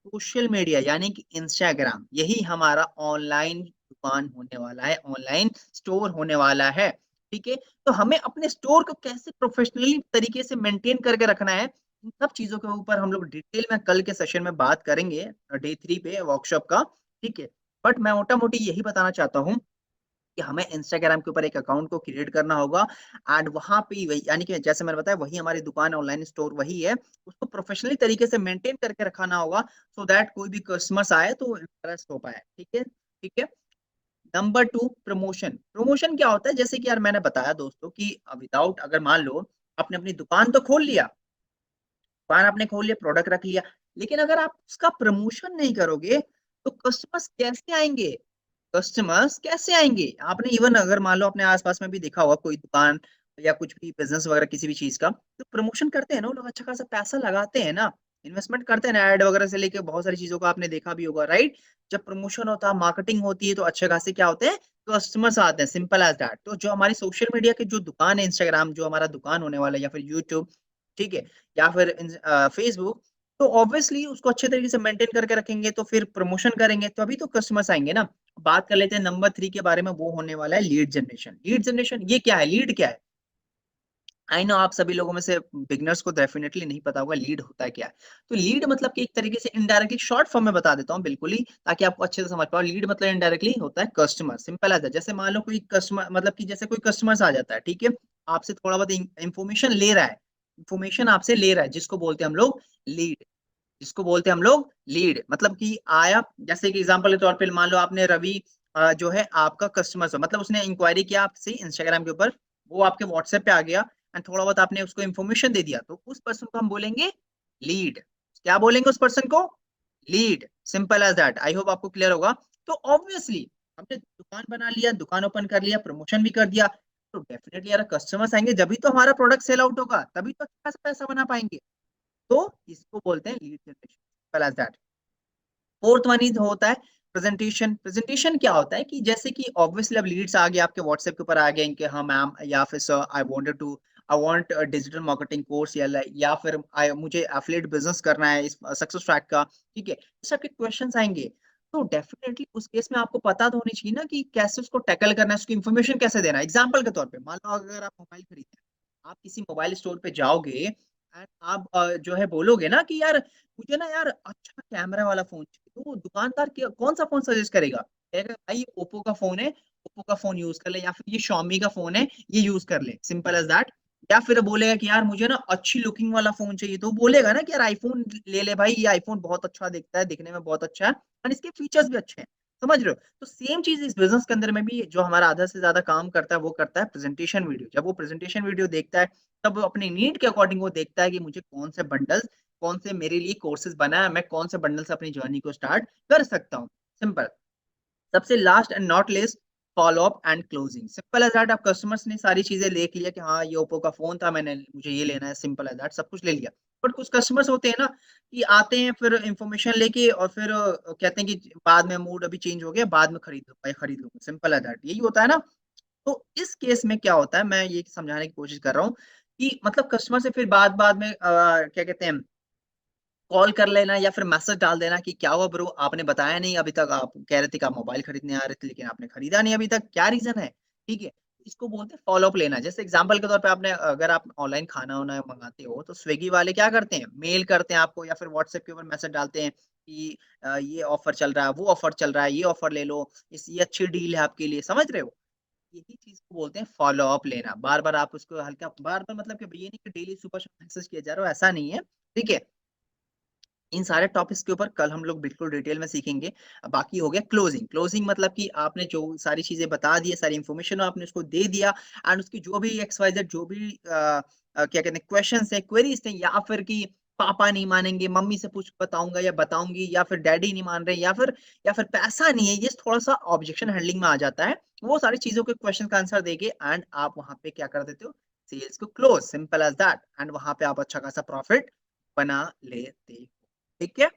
सोशल मीडिया यानी कि इंस्टाग्राम, यही हमारा ऑनलाइन दुकान होने वाला है, ऑनलाइन स्टोर होने वाला है, ठीक है? तो हमें अपने स्टोर को कैसे प्रोफेशनली तरीके से मेंटेन करके रखना है, इन सब चीज़ों के ऊपर हम लोग डिटेल में कल के सेशन में बात करेंगे डे 3 पे वर्कशॉप का, ठीक है? बट मैं मोटा-मोटी यही बताना चाहता हूँ कि हमें इंस्टाग्राम के ऊपर एक अकाउंट को क्रिएट करना होगा एंड वहाँ पे ही वही यानी कि जैसे मैंने बताया वही हमारी दुकान ऑनलाइन स्टोर वही है, उसको प्रोफेशनली तरीके से मेंटेन करके रखाना होगा सो दैट कोई भी कस्टमर्स आए तो इंप्रेस हो पाए, ठीक है? ठीक है? नंबर 2 प्रमोशन, प्रमोशन क्या होता है? जैसे कि यार मैंने बताया दोस्तों कि विदाउट अगर मान लो आपने अपनी दुकान तो खोल लिया, दुकान आपने खोल लिया, प्रोडक्ट रख लिया, लेकिन अगर आप उसका प्रमोशन नहीं करोगे, तो कस्टमर्स कैसे आएँगे? कस्टमर्स कैसे आएँगे? आपने इवन अगर मान लो अपने आस-पास में भी देखा होगा कोई दुकान या कुछ भी बिज़नेस वगैरह किसी भी चीज़ का, तो प्रमोशन करते हैं ना वो लोग, अच्छा खासा पैसा लगाते हैं ना, इन्वेस्टमेंट करते हैं ना, ऐड वगैरह से लेके बहुत सारी चीज़ों को आपने देखा भी होगा, राइट? जब प्रमोशन होता है, मार्केटिंग होती है, तो अच्छे खासे क्या होते हैं, कस्टमर्स आते हैं, सिंपल एज़ दैट। तो जो हमारी सोशल मीडिया की जो दुकान है इंस्टाग्राम, जो हमारा दुकान होने वाला है या फिर यूट्यूब, ठीक है? या फिर फेसबुक, तो ऑब्वियसली उसको अच्छे तरीके से मेंटेन करके रखेंगे, तो फिर प्रमोशन करेंगे, तभी तो कस्टमर्स आएँगे ना। बात कर लेते हैं नंबर 3 के बारे में, वो होने वाला है लीड जनरेशन। लीड जनरेशन ये क्या है? लीड क्या है? आई नो आप सभी लोगों में से बिगिनर्स को डेफिनेटली नहीं पता होगा लीड होता है क्या है। तो लीड मतलब कि एक तरीके से इनडायरेक्टली शॉर्ट फॉर्म में बता देता हूँ बिल्कुल ही, ताकि आपको अच्छे से समझ पाओ। लीड मतलब इनडायरेक्टली होता है कस्टमर, सिंपल एज़ दैट। जैसे मान लो कोई कस्टमर मतलब कि जैसे कोई कस्टमर्स आ जाता है, ठीक है? आपसे थोड़ा बहुत इन्फॉर्मेशन ले रहा है, इन्फॉर्मेशन आपसे ले रहा है, जिसको बोलते हैं हम लोग लीड। जिसको बोलते हैं हम लोग लीड, मतलब कि आया, जैसे कि एग्जांपल के तौर पे मान लो आपने रवि जो है आपका कस्टमर है, मतलब उसने इंक्वायरी किया आपसे इंस्टाग्राम के ऊपर, वो आपके व्हाट्सएप पे आ गया एंड थोड़ा बहुत आपने उसको इन्फॉर्मेशन दे दिया, तो उस पर्सन को हम बोलेंगे लीड। क्या बोलेंगे उस पर्सन को? Lead, simple as that. I hope आपको क्लियर होगा। तो ऑब्वियसली हमने दुकान बना लिया, दुकान ओपन कर लिया, प्रमोशन भी कर दिया, तो डेफिनेटली यार कस्टमर्स आएंगे, जब भी तो हमारा प्रोडक्ट सेल आउट होगा, तभी तो अच्छा सा पैसा बना पाएंगे। तो इसको बोलते हैं lead generation, simple as that. Fourth one is होता है प्रेजेंटेशन। प्रेजेंटेशन क्या होता है कि जैसे कि ऑब्वियसली अब लीड्स आ गए आपके व्हाट्सएप के ऊपर आ गए कि हाँ मैम या फिर sir I want digital marketing course, या फिर मुझे एफिलिएट बिजनेस करना है इस सक्सेस ट्रैक का, ठीक है? इस सबके क्वेश्चंस आएंगे, तो डेफिनेटली उस केस में आपको पता तो होनी चाहिए ना कि कैसे उसको टैकल करना है, उसकी इन्फॉर्मेशन कैसे देना है। एग्जाम्पल के तौर पे मान लो अगर आप मोबाइल खरीदते हैं, आप किसी मोबाइल स्टोर पे जाओगे एंड आप जो है बोलोगे ना कि यार मुझे ना यार अच्छा कैमरा वाला फ़ोन चाहिए, तो वो दुकानदार क्या कौन-सा फ़ोन सजेस्ट करेगा? कहेगा भाई ओप्पो का फ़ोन है, ओप्पो का फ़ोन यूज़ कर ले, या फिर ये शाओमी का फ़ोन है, ये यूज़ कर ले, सिंपल एज़ दैट। या फिर बोलेगा कि यार मुझे ना अच्छी लुकिंग वाला फ़ोन चाहिए, तो वो बोलेगा ना कि यार आईफ़ोन ले ले भाई, ये आईफ़ोन बहुत अच्छा दिखता है, दिखने में बहुत अच्छा है और इसके फीचर्स भी अच्छे हैं। समझ रहे हो? तो सेम चीज़ इस बिज़नेस के अंदर में भी जो हमारा आधा से ज़्यादा काम करता है, वो करता है प्रेज़ेंटेशन वीडियो। जब वो प्रेज़ेंटेशन वीडियो देखता है, तब वो अपनी नीड के अकॉर्डिंग वो देखता है कि मुझे कौन से बंडल्स, कौन से मेरे लिए कोर्सेज़ बनाया, मैं कौन से बंडल से अपनी जर्नी को स्टार्ट कर सकता हूँ। सिंपल। सबसे last and not least, follow up and closing. Simple as that. आप कस्टमर्स ने सारी चीज़ें देख लिया कि हाँ, ये ओप्पो का फ़ोन था, मुझे ये लेना है, सिंपल एज़ दैट, सब कुछ ले लिया। बट कुछ कस्टमर्स होते हैं ना कि आते हैं फिर इन्फॉर्मेशन लेके और फिर कहते हैं कि बाद में मूड अभी चेंज हो गया, बाद में खरीद लूँगा, सिंपल एज़ दैट। यही होता है ना? तो इस केस में क्या होता है, मैं ये समझाने की कोशिश कर रहा हूँ कि मतलब कस्टमर से फिर बाद-बाद में क्या कहते हैं, कॉल कर लेना या फिर मैसेज डाल देना कि क्या हुआ ब्रो, आपने बताया नहीं अभी तक, आप कह रहे थे कि आप मोबाइल खरीदने आ रहे थे लेकिन आपने खरीदा नहीं अभी तक, क्या रीज़न है? ठीक है? इसको बोलते हैं फ़ॉलो अप लेना। जैसे एग्ज़ाम्पल के तौर पे आपने अगर आप ऑनलाइन खाना-वाना मँगाते हो, तो स्विगी वाले क्या करते हैं, मेल करते हैं आपको या फिर व्हाट्सएप के ऊपर मैसेज डालते हैं कि ये ऑफ़र चल रहा है, वो ऑफ़र चल रहा है, ये ऑफ़र ले लो, इस ये अच्छी डील है आपके लिए, समझ रहे हो? यही चीज़ को बोलते हैं फ़ॉलो अप लेना। बार-बार आप उसको हल्का बार-बार मतलब कि ये नहीं कि डेली सुबह-शाम मैसेज किया जा रहा हो, ऐसा नहीं है, ठीक है? इन सारे टॉपिक्स के ऊपर कल हम लोग बिल्कुल डिटेल में सीखेंगे। बाकी हो गया क्लोजिंग। क्लोजिंग मतलब कि आपने जो सारी चीज़ें बता दी है, सारी इन्फॉर्मेशन आपने उसको दे दिया एंड उसकी जो भी एक्स वाई ज़ेड जो भी क्या कहते हैं क्वेश्चन्स हैं, क्वेरीज़ थे, या फिर कि पापा नहीं मानेंगे, मम्मी से पूछ बताऊँगा या बताऊँगी, या फिर डैडी नहीं मान रहे, या फिर पैसा नहीं है, ये थोड़ा-सा ऑब्जेक्शन हैंडलिंग में आ जाता है। वो सारी चीज़ों के क्वेश्चन का आंसर देके एंड आप वहाँ पे क्या कर देते हो, सेल्स को close, simple as that. And वहाँ पे आप अच्छा खासा प्रॉफिट बना लेते हो। ठीक है?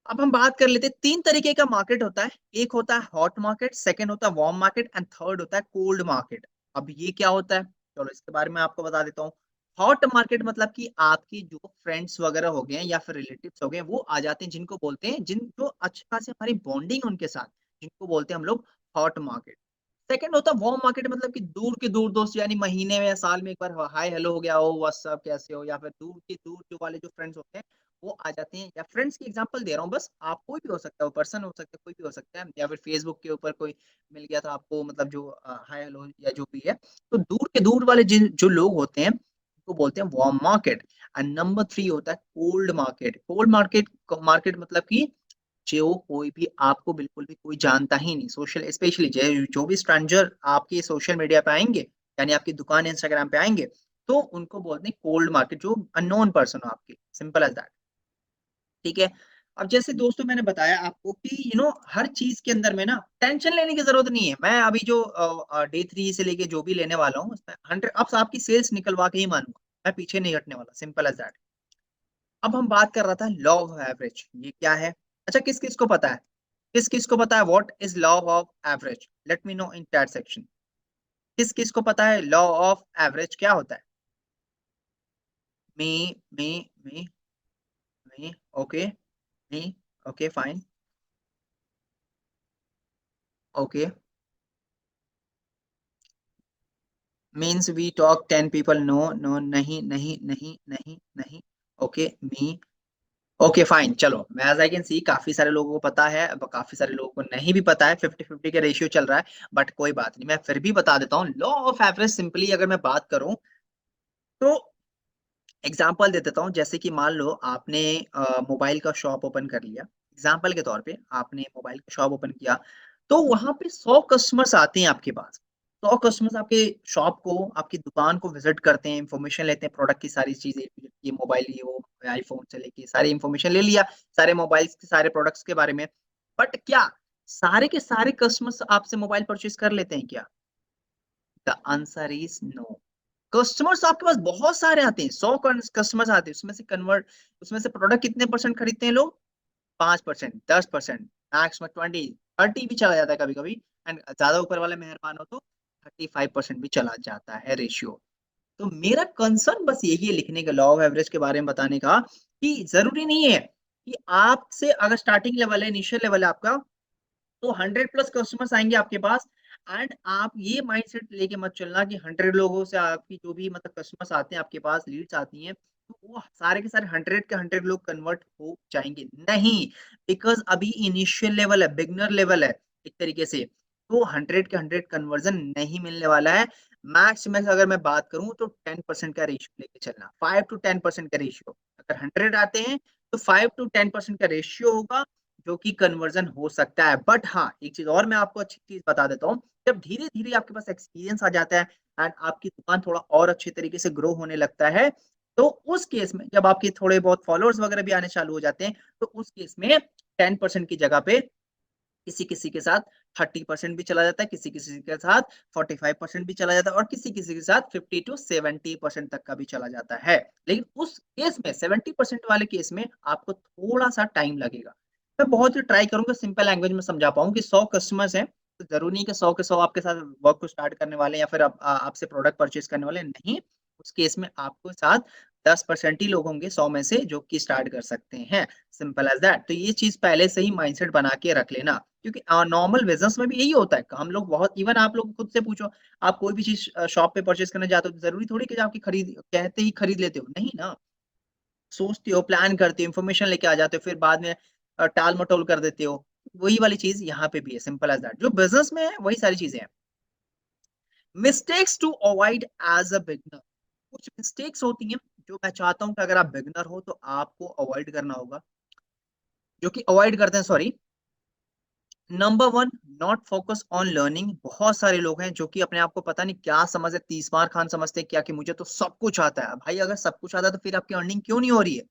अब हम बात कर लेते हैं 3 तरीके का मार्केट होता है। एक होता है हॉट मार्केट, सेकंड होता है वार्म मार्केट एंड थर्ड होता है कोल्ड मार्केट। अब ये क्या होता है? चलो इसके बारे में आपको बता देता हूँ। हॉट मार्केट मतलब कि आपके जो फ्रेंड्स वगैरह हो गए हैं या फिर रिलेटिव्स हो गए हैं, वो आ जाते हैं, जिनको बोलते हैं जो अच्छे खासे हमारी बॉन्डिंग उनके साथ, जिनको बोलते हैं हम लोग हॉट मार्केट। सेकंड होता है वार्म मार्केट, मतलब कि दूर के दूर दोस्त, यानी महीने में या साल में एक बार हाय हेलो हो गया हो, व्हाट्सअप कैसे हो, या फिर दूर के दूर जो वाले जो फ्रेंड्स होते हैं वो आ जाते हैं। या फ्रेंड्स की एग्जांपल दे रहा हूँ बस, आप कोई भी हो सकता है, वो पर्सन हो सकता है, कोई भी हो सकता है, या फिर फेसबुक के ऊपर कोई मिल गया था आपको, मतलब जो हाय हेलो या जो भी है। तो दूर के दूर वाले जिन जो लोग होते हैं उनको बोलते हैं वार्म मार्केट। एंड नंबर 3 होता है cold market. Cold market market मतलब कि जो कोई भी आपको बिल्कुल भी कोई जानता ही नहीं, सोशल स्पेशली जो भी स्ट्रेंजर आपके सोशल मीडिया पे आएँगे, यानी आपकी दुकान इंस्टाग्राम पे आएँगे, तो उनको बोलते हैं कोल्ड मार्केट, जो अननोन पर्सन हो आपके, सिंपल एज़ दैट। ठीक है? अब जैसे दोस्तों मैंने बताया आपको कि हर चीज़ के अंदर में ना टेंशन लेने की ज़रूरत नहीं है। मैं अभी जो डे 3 से लेके जो भी लेने वाला हूँ, उसमें 100 अब आपकी सेल्स निकलवा के ही मानूँगा। मैं पीछे नहीं हटने वाला, सिंपल एज़ दैट। अब हम बात कर रहा था लॉ ऑफ एवरेज, ये क्या है? अच्छा, किस-किस को पता है? किस-किस को पता है what is law of average? Let me know in chat section. किस-किस को पता है लॉ ऑफ एवरेज क्या होता है? Me, me, me, me, okay, me, okay, fine, okay, means we talk 10 people, no no, नहीं नहीं नहीं नहीं नहीं, ओके मी, ओके फाइन। चलो, एज आई कैन सी काफी सारे लोगों को पता है, अब काफी सारे लोगों को नहीं भी पता है, 50-50 का रेशियो चल रहा है, बट कोई बात नहीं, मैं फिर भी बता देता हूँ। लॉ ऑफ एवरेज सिंपली अगर मैं बात करूं तो एग्जाम्पल दे देता हूँ। जैसे कि मान लो आपने मोबाइल का शॉप ओपन कर लिया, एग्जाम्पल के तौर पे आपने मोबाइल का शॉप ओपन किया, तो वहां पे 100 कस्टमर्स आते हैं आपके पास। 100 कस्टमर्स आपके शॉप को, आपकी दुकान को विजिट करते हैं, इंफॉर्मेशन लेते हैं, प्रोडक्ट की सारी चीजें, ये मोबाइल, ये वो, आईफोन से लेके सारी इंफॉर्मेशन ले लिया, सारे मोबाइल्स के सारे प्रोडक्ट्स के बारे में। बट क्या सारे के सारे कस्टमर्स आपसे मोबाइल परचेज कर लेते हैं क्या? The answer is no. Customers आपके पास बहुत सारे आते हैं, 100 कस्टमर्स आते हैं, उसमें से प्रोडक्ट कितने परसेंट खरीदते हैं लोग? 5%, 10%, मैक्सिमम 20, 30 भी चला जाता है कभी कभी, एंड ज्यादा ऊपर वाले मेहरबान हो तो 35% भी चला जाता है रेशियो। तो मेरा कंसर्न बस यही है लिखने का, लॉ ऑफ एवरेज के बारे में बताने का, कि जरूरी नहीं है कि आपसे अगर स्टार्टिंग लेवल है, इनिशियल लेवल है आपका, तो 100 प्लस कस्टमर्स आएंगे आपके पास, एंड आप ये माइंडसेट लेके मत चलना कि 100 लोगों से आपकी जो भी मतलब कस्टमर्स आते हैं आपके पास, लीड्स आती हैं, तो वो सारे के सारे 100 के 100 लोग कन्वर्ट हो जाएंगे, नहीं। बिकॉज अभी इनिशियल लेवल है, बिगनर लेवल है एक तरीके से, तो 100 के 100 कन्वर्जन नहीं मिलने वाला है। मैक्स में अगर मैं बात करूं तो 10% का रेशियो लेके चलना, 5 to 10% का रेशियो। अगर 100 आते हैं तो 5 to 10% का रेशियो होगा, जो कि कन्वर्जन हो सकता है। बट हाँ, एक चीज और मैं आपको अच्छी चीज बता देता हूँ, जब धीरे धीरे आपके पास एक्सपीरियंस आ जाता है एंड आपकी दुकान थोड़ा और अच्छे तरीके से ग्रो होने लगता है, तो उस केस में जब आपके थोड़े बहुत फॉलोअर्स वगैरह भी आने चालू हो जाते हैं, तो उस केस में 10% की जगह पे किसी किसी के साथ 30% भी चला जाता है, किसी किसी के साथ 45% भी चला जाता है, और किसी किसी के साथ 50 to 70% तक का भी चला जाता है। लेकिन उस केस में, 70% वाले केस में आपको थोड़ा सा टाइम लगेगा। मैं बहुत ही ट्राई करूंगा सिंपल लैंग्वेज में समझा पाऊँ कि 100 कस्टमर्स हैं, तो जरूरी नहीं कि 100 के 100 आपके साथ वर्क को स्टार्ट करने वाले हैं या फिर आपसे प्रोडक्ट परचेज करने वाले, नहीं। उस केस में आपको साथ 10% ही लोग होंगे 100 में से जो कि स्टार्ट कर सकते हैं, सिंपल एज दैट। तो ये चीज पहले से ही माइंडसेट बना के रख लेना, क्योंकि नॉर्मल बिजनेस में भी यही होता है। हम लोग बहुत, इवन आप लोग खुद से पूछो, आप कोई भी चीज शॉप पे परचेज करने जाते हो तो जरूरी थोड़ी कि आपकी खरीद कहते ही खरीद लेते हो, नहीं ना। सोचते हो, प्लान करते हो, इन्फॉर्मेशन लेके आ जाते हो, फिर बाद में टाल मटोल कर देते हो। वही वाली चीज यहाँ पे भी है, सिंपल एज दैट। जो बिजनेस में है वही सारी चीजें हैं। Mistakes to avoid as a beginner, कुछ मिस्टेक्स होती हैं जो मैं चाहता हूं कि अगर आप बिगनर हो तो आपको अवॉइड करना होगा, जो कि अवॉइड करते हैं, sorry. Number one, not focus on learning. बहुत सारे लोग हैं जो कि अपने आप को पता नहीं क्या समझते, 30 बार खान समझते हैं क्या, कि मुझे तो सब कुछ आता है। भाई अगर सब कुछ आता है तो फिर आपकी अर्निंग क्यों नहीं हो रही है?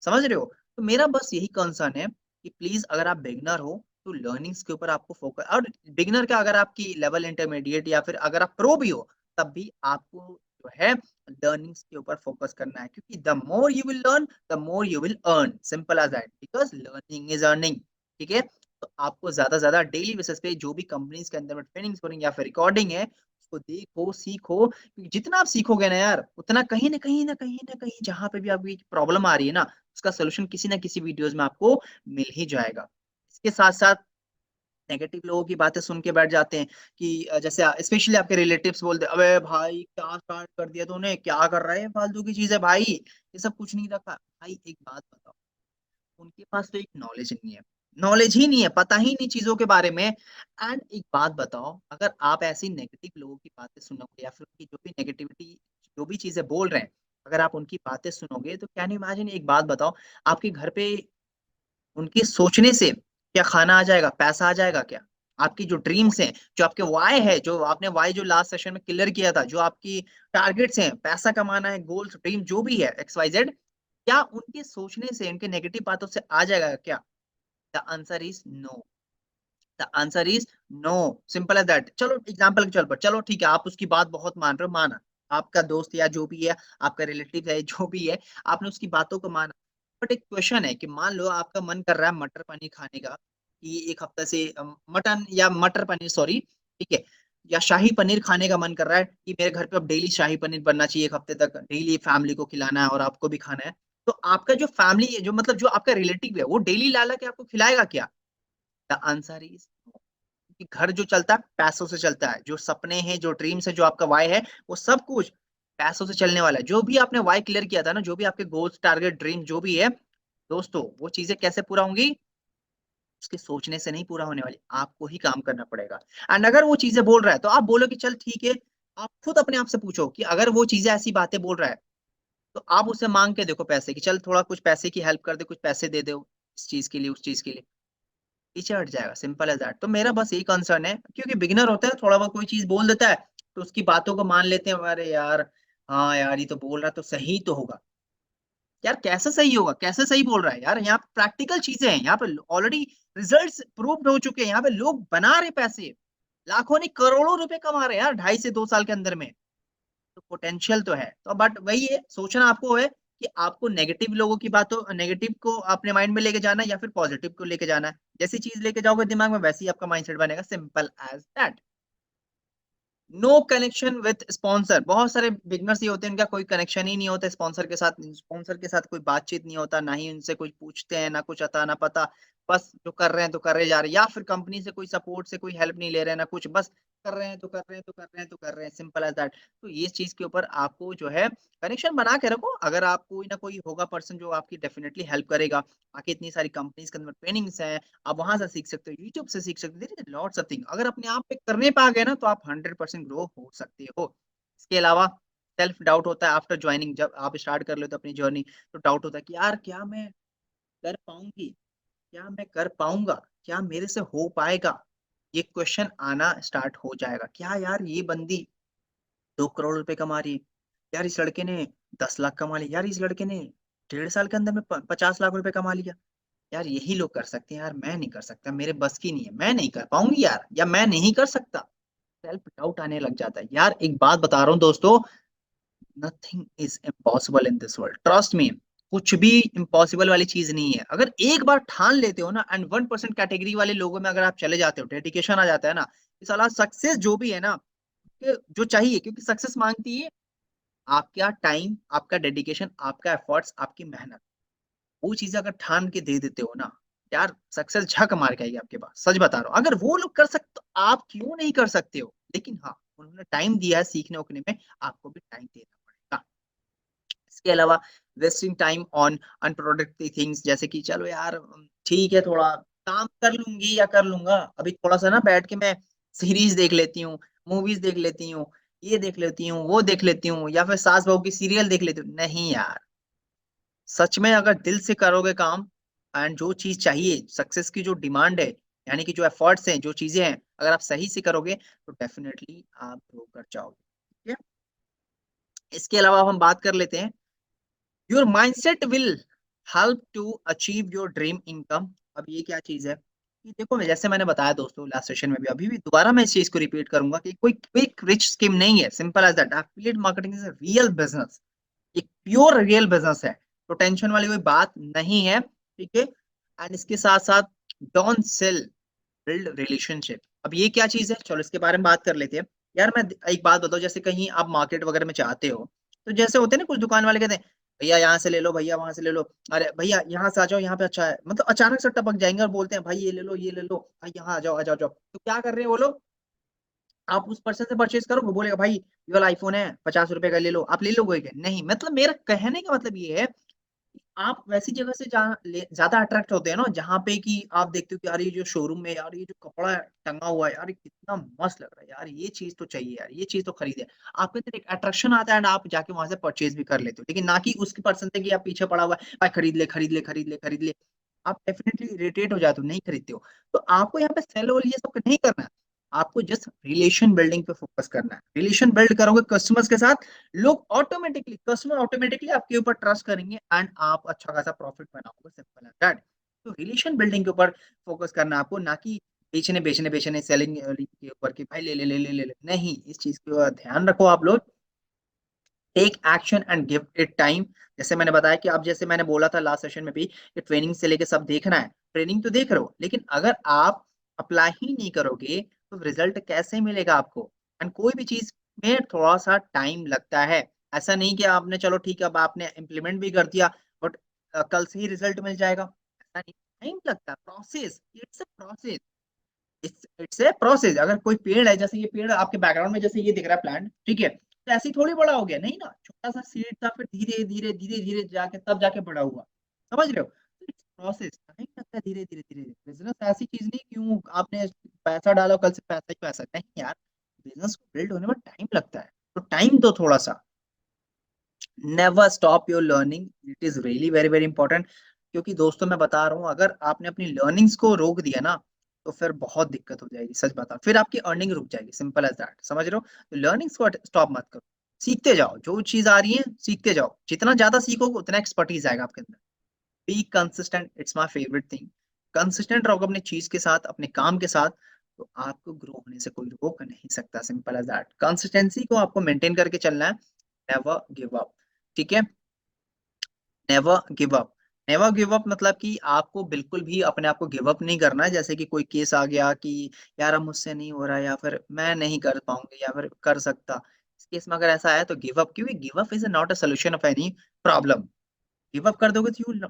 समझ रहे हो? तो मेरा बस यही कंसर्न है कि प्लीज अगर आप बिगनर हो तो लर्निंग्स के ऊपर आपको फोकस, और बिगनर का अगर आपकी लेवल इंटरमीडिएट या फिर अगर आप प्रो भी हो, तब भी आपको जो है लर्निंग्स के ऊपर फोकस करना है, क्योंकि the more you will learn the more you will earn, simple as that, because learning is earning. ठीक है? तो आपको ज्यादा ज्यादा डेली बेसिस पे जो भी कंपनीज के अंदर में ट्रेनिंग हो रही है या फिर रिकॉर्डिंग है, उसको देखो, सीखो, क्योंकि जितना आप सीखोगे ना यार, उतना कहीं ना कहीं ना कहीं ना कहीं जहां पे भी आपकी प्रॉब्लम आ रही है ना, उसका सोल्यूशन किसी ना किसी वीडियोस में आपको मिल ही जाएगा। इसके साथ साथ नेगेटिव लोगों की बातें सुन के बैठ जाते हैं कि जैसे स्पेशली आपके रिलेटिव्स बोलते हैं, अबे भाई क्या स्टार्ट कर दिया तूने, क्या कर रहा है, फालतू की चीज है भाई, ये सब कुछ नहीं रखा। भाई एक बात बताओ, उनके पास तो एक नॉलेज नहीं है, नॉलेज ही नहीं है, पता ही नहीं चीजों के बारे में। एंड एक बात बताओ, अगर आप ऐसी नेगेटिव लोगों की बातें सुनोगे या फिर उनकी जो भी नेगेटिविटी, जो भी चीजें बोल रहे हैं, अगर आप उनकी बातें सुनोगे तो कैन यू इमेजिन, एक बात बताओ, आपके घर पे उनके सोचने से क्या खाना आ जाएगा, पैसा आ जाएगा क्या? आपकी जो ड्रीम्स हैं, जो आपके वाई है, जो आपने वाई जो लास्ट सेशन में क्लियर किया था, जो आपकी टारगेट्स हैं, पैसा कमाना है, गोल्स, ड्रीम जो भी है, एक्स वाई जेड, क्या उनके सोचने से, उनके नेगेटिव बातों से आ जाएगा क्या? The answer is no. The answer is no, simple as that. चलो एग्जाम्पल के चल पर, चलो ठीक है, आप उसकी बात बहुत मान रहे हो, माना, आपका दोस्त या जो भी है, आपका रिलेटिव है, जो भी है, आपने उसकी बातों को माना। बट एक क्वेश्चन है कि मान लो आपका मन कर रहा है मटर पनीर खाने का, कि एक हफ्ते से मटन या मटर पनीर, सॉरी, ठीक है, या शाही पनीर खाने का मन कर रहा है कि मेरे घर पे अब डेली शाही पनीर बनना चाहिए, एक हफ्ते तक डेली फैमिली को खिलाना है और आपको भी खाना है। तो आपका जो फैमिली है, जो मतलब जो आपका रिलेटिव है, वो डेली ला ला के आपको खिलाएगा क्या? द आंसर इज, क्योंकि घर जो चलता है पैसों से चलता है, जो सपने हैं, जो ड्रीम्स है, जो आपका वाई है, वो सब कुछ पैसों से चलने वाला है। जो भी आपने वाई क्लियर किया था ना, जो भी आपके गोल्स, टारगेट, ड्रीम जो भी है, दोस्तों वो चीजें कैसे पूरा होंगी? उसके सोचने से नहीं पूरा होने वाली, आपको ही काम करना पड़ेगा। एंड अगर वो चीजें बोल रहा है तो आप बोलो कि चल ठीक है। आप खुद अपने आप से पूछो कि अगर वो चीजें ऐसी बातें बोल रहा है तो आप उससे मांग के देखो पैसे की, चल थोड़ा कुछ पैसे की हेल्प कर दे, कुछ पैसे दे दो इस चीज के लिए, उस चीज के लिए, पीछे हट जाएगा, सिंपल एज दैट। तो मेरा बस यही कंसर्न है, क्योंकि बिगिनर होता है, थोड़ा बहुत कोई चीज बोल देता है तो उसकी बातों को मान लेते हैं, अरे यार, हाँ यार ये तो बोल रहा है तो सही तो होगा। यार कैसे सही होगा? कैसे सही बोल रहा है यार? यहाँ पे प्रैक्टिकल चीजें हैं, यहाँ पे ऑलरेडी रिजल्ट्स प्रूव्ड हो चुके हैं, यहाँ पे लोग बना रहे पैसे, लाखों नहीं करोड़ों रुपए कमा रहे हैं यार 2.5 से 2 साल के अंदर में। तो पोटेंशियल तो है, तो बट वही है, सोचना आपको है कि आपको नेगेटिव लोगों की बातों, नेगेटिव को अपने माइंड में लेके जाना है या फिर पॉजिटिव को लेके जाना है। जैसी चीज लेके जाओगे दिमाग में, वैसे ही आपका माइंडसेट बनेगा, simple as that. No connection with sponsor, बहुत सारे बिगनर्स ये होते हैं, इनका कोई कनेक्शन ही नहीं होता स्पॉन्सर के साथ, स्पॉन्सर के साथ कोई बातचीत नहीं होता, ना ही उनसे कुछ पूछते हैं, ना कुछ आता ना पता, बस जो कर रहे हैं तो कर रहे जा रहे हैं, या फिर कंपनी से कोई सपोर्ट से कोई हेल्प नहीं ले रहे हैं, ना कुछ, बस कर रहे हैं तो कर रहे हैं तो कर रहे हैं तो कर रहे हैं, सिंपल एज दैट। तो ये चीज के ऊपर आपको जो है कनेक्शन बना के रखो, अगर आप कोई ना कोई होगा पर्सन जो आपकी डेफिनेटली हेल्प करेगा। बाकी इतनी सारी कंपनीज के अंदर ट्रेनिंग्स हैं, आप वहां से सीख सकते हो, यूट्यूब से सीख सकते हो, लॉट्स ऑफ थिंग। अगर अपने आप पे करने पे आ गए ना तो आप 100% ग्रो हो सकते हो। इसके अलावा सेल्फ डाउट होता है आफ्टर ज्वाइनिंग, जब आप स्टार्ट कर लेते हो अपनी जर्नी, तो डाउट होता है कि यार क्या मैं कर पाऊंगी, क्या मैं कर पाऊंगा, क्या मेरे से हो पाएगा? ये क्वेश्चन आना स्टार्ट हो जाएगा, क्या यार ये बंदी 2 करोड़ रुपए कमा रही है, यार इस लड़के ने 10 लाख कमा लिया, यार इस लड़के ने 1.5 साल के अंदर में 50 लाख रुपए कमा लिया, यार यही लोग कर सकते हैं, यार मैं नहीं कर सकता, मेरे बस की नहीं है, मैं नहीं कर पाऊंगी यार, या मैं नहीं कर सकता। सेल्फ डाउट आने लग जाता है। यार एक बात बता रहा हूँ दोस्तों, nothing is impossible in this world, trust me. कुछ भी इम्पॉसिबल वाली चीज नहीं है। अगर एक बार ठान लेते हो ना, एंड 1% कैटेगरी वाले लोगों में अगर आप चले जाते हो, डेडिकेशन आ जाता है ना, इस साला सक्सेस जो भी है ना, जो चाहिए, क्योंकि सक्सेस मांगती है आपका टाइम, आपका डेडिकेशन, आपका एफर्ट्स, आपकी मेहनत। वो चीजें अगर ठान के दे देते हो ना, यार सक्सेस झक मार के आएगी आपके पास, सच बता रहा हूँ। अगर वो लोग कर सकते तो आप क्यों नहीं कर सकते हो? लेकिन हाँ, उन्होंने टाइम दिया है सीखने उखने में, आपको भी टाइम देना पड़ेगा। इसके अलावा wasting time on unproductive things, जैसे कि चलो यार ठीक है, थोड़ा काम कर लूंगी या कर लूंगा, अभी थोड़ा सा ना बैठ के मैं सीरीज देख लेती हूँ, मूवीज देख लेती हूँ, ये देख लेती हूँ, वो देख लेती हूँ, या फिर सास बहू की सीरियल देख लेती हूँ। नहीं यार, सच में अगर दिल से करोगे काम, एंड जो चीज चाहिए, सक्सेस की जो डिमांड है, यानी कि जो एफर्ट्स हैं, जो चीजें हैं, अगर आप सही से करोगे तो डेफिनेटली आप ग्रो कर जाओगे। ठीक है। इसके अलावा अब हम बात कर लेते हैं, your mindset will help to achieve your dream income. अब ये क्या चीज है कि देखो, जैसे मैंने बताया दोस्तों लास्ट सेशन में भी, अभी भी दोबारा मैं इस चीज को रिपीट करूंगा कि कोई क्विक रिच स्कीम नहीं है, simple as that. Affiliate marketing is a real business, एक प्योर रियल बिजनेस है, तो टेंशन वाली कोई बात नहीं है। ठीक है। एंड इसके साथ साथ डोंट सेल, बिल्ड रिलेशनशिप। अब ये क्या चीज है, चलो इसके बारे में बात कर लेते हैं। यार मैं एक बात बताऊं, जैसे कहीं आप मार्केट वगैरह में चाहते हो, तो जैसे होते हैं ना कुछ दुकान वाले कहते हैं, भैया यहाँ से ले लो, भैया वहां से ले लो, अरे भैया यहाँ से आ जाओ, यहाँ पे अच्छा है, मतलब अचानक से टपक जाएंगे और बोलते हैं भाई ये ले लो, ये ले लो, भाई यहाँ आ जाओ जाओ। तो क्या कर रहे हैं वो लोग? आप उस पर्सन से परचेज करो, वो बोलेगा भाई ये वाला आईफोन है 50 रुपए का, ले लो। आप ले लोगे क्या? नहीं। मतलब मेरा कहने का मतलब ये है, आप वैसी जगह से जहाँ ज्यादा अट्रैक्ट होते हैं ना, जहाँ पे कि आप देखते हो कि यार ये जो शोरूम में यार ये जो कपड़ा टंगा हुआ है यार, ये कितना मस्त लग रहा है यार, ये चीज तो चाहिए यार, ये चीज तो खरीदे। आपके अंदर एक अट्रैक्शन आता है एंड आप जाके वहां से परचेज भी कर लेते हो, लेकिन ना कि उसके पर्सन से कि आप पीछे पड़ा हुआ है भाई खरीद ले खरीद ले खरीद ले खरीद ले। आप डेफिनेटली इरिटेट हो जाते हो, नहीं खरीदते हो। तो आपको यहाँ पे सेल और ये सब नहीं करना है, आपको जस्ट रिलेशन बिल्डिंग पे फोकस करना है। रिलेशन बिल्ड करोगे कस्टमर्स के साथ, लोग ऑटोमेटिकली, कस्टमर ऑटोमेटिकली आपके ऊपर ट्रस्ट करेंगे एंड आप अच्छा खासा प्रॉफिट बनाओगे, सिंपल एज दैट। तो रिलेशन बिल्डिंग के ऊपर फोकस करना है आपको, ना कि बेचने बेचने बेचने सेलिंग के ऊपर कि भाई ले ले ले ले ले ले। नहीं, इस चीज को ध्यान रखो आप लोग। Take action and give it time. जैसे मैंने बताया कि अब जैसे मैंने बोला था लास्ट सेशन में भी कि ट्रेनिंग से लेके सब देखना है, ट्रेनिंग तो देख रहे हो, लेकिन अगर आप अप्लाई ही नहीं करोगे तो रिजल्ट कैसे मिलेगा आपको? एंड कोई भी चीज में थोड़ा सा टाइम लगता है। ऐसा नहीं कि आपने चलो ठीक है अब आपने इम्प्लीमेंट भी कर दिया बट कल से ही रिजल्ट मिल जाएगा, ऐसा नहीं। टाइम लगता है, process, it's a process. It's a process. अगर कोई पेड़ है, जैसे ये पेड़ आपके बैकग्राउंड में जैसे ये दिख रहा है प्लांट, ठीक है, तो ऐसे ही थोड़ी बड़ा हो गया, नहीं ना, छोटा सा सीड था, फिर धीरे धीरे धीरे धीरे जाके तब जाके बड़ा हुआ। समझ रहे हो? इट्स प्रोसेस, टाइम लगता है, धीरे धीरे धीरे। बिजनेस ऐसी चीज नहीं क्यों आपने पैसा डाला कल से पैसा ही पैसा, नहीं यार, बिजनेस को बिल्ड होने में टाइम लगता है, तो टाइम दो थोड़ा सा। Never stop your learning, it is really very very important. क्योंकि दोस्तों मैं बता रहा हूँ, अगर आपने अपनी लर्निंग्स को रोक दिया ना, तो फिर बहुत दिक्कत हो जाएगी, सच बता, फिर आपकी अर्निंग रुक जाएगी, सिंपल एज दैट। समझ रहे हो? तो लर्निंग्स को स्टॉप मत करो, सीखते जाओ, जो चीज आ रही है सीखते जाओ, जितना ज्यादा सीखोगे उतना एक्सपर्टीज आएगा आपके अंदर। Be consistent, it's my favourite thing. Consistent रहोगे अपनी चीज के साथ, अपने काम के साथ, तो आपको ग्रो होने से कोई रोक नहीं सकता, सिंपल एज दैट। कंसिस्टेंसी को आपको मेंटेन करके चलना है, नेवर गिव अप, ठीक है? Never give up. Never give up मतलब कि आपको बिल्कुल भी अपने आप को गिव अप नहीं करना है। जैसे कि कोई केस आ गया कि यार अब मुझसे नहीं हो रहा, या फिर मैं नहीं कर पाऊंगी, या फिर कर सकता, इस केस में अगर ऐसा है तो गिव अप, क्योंकि give up is not a solution of any problem. Give up कर दोगे तो यू,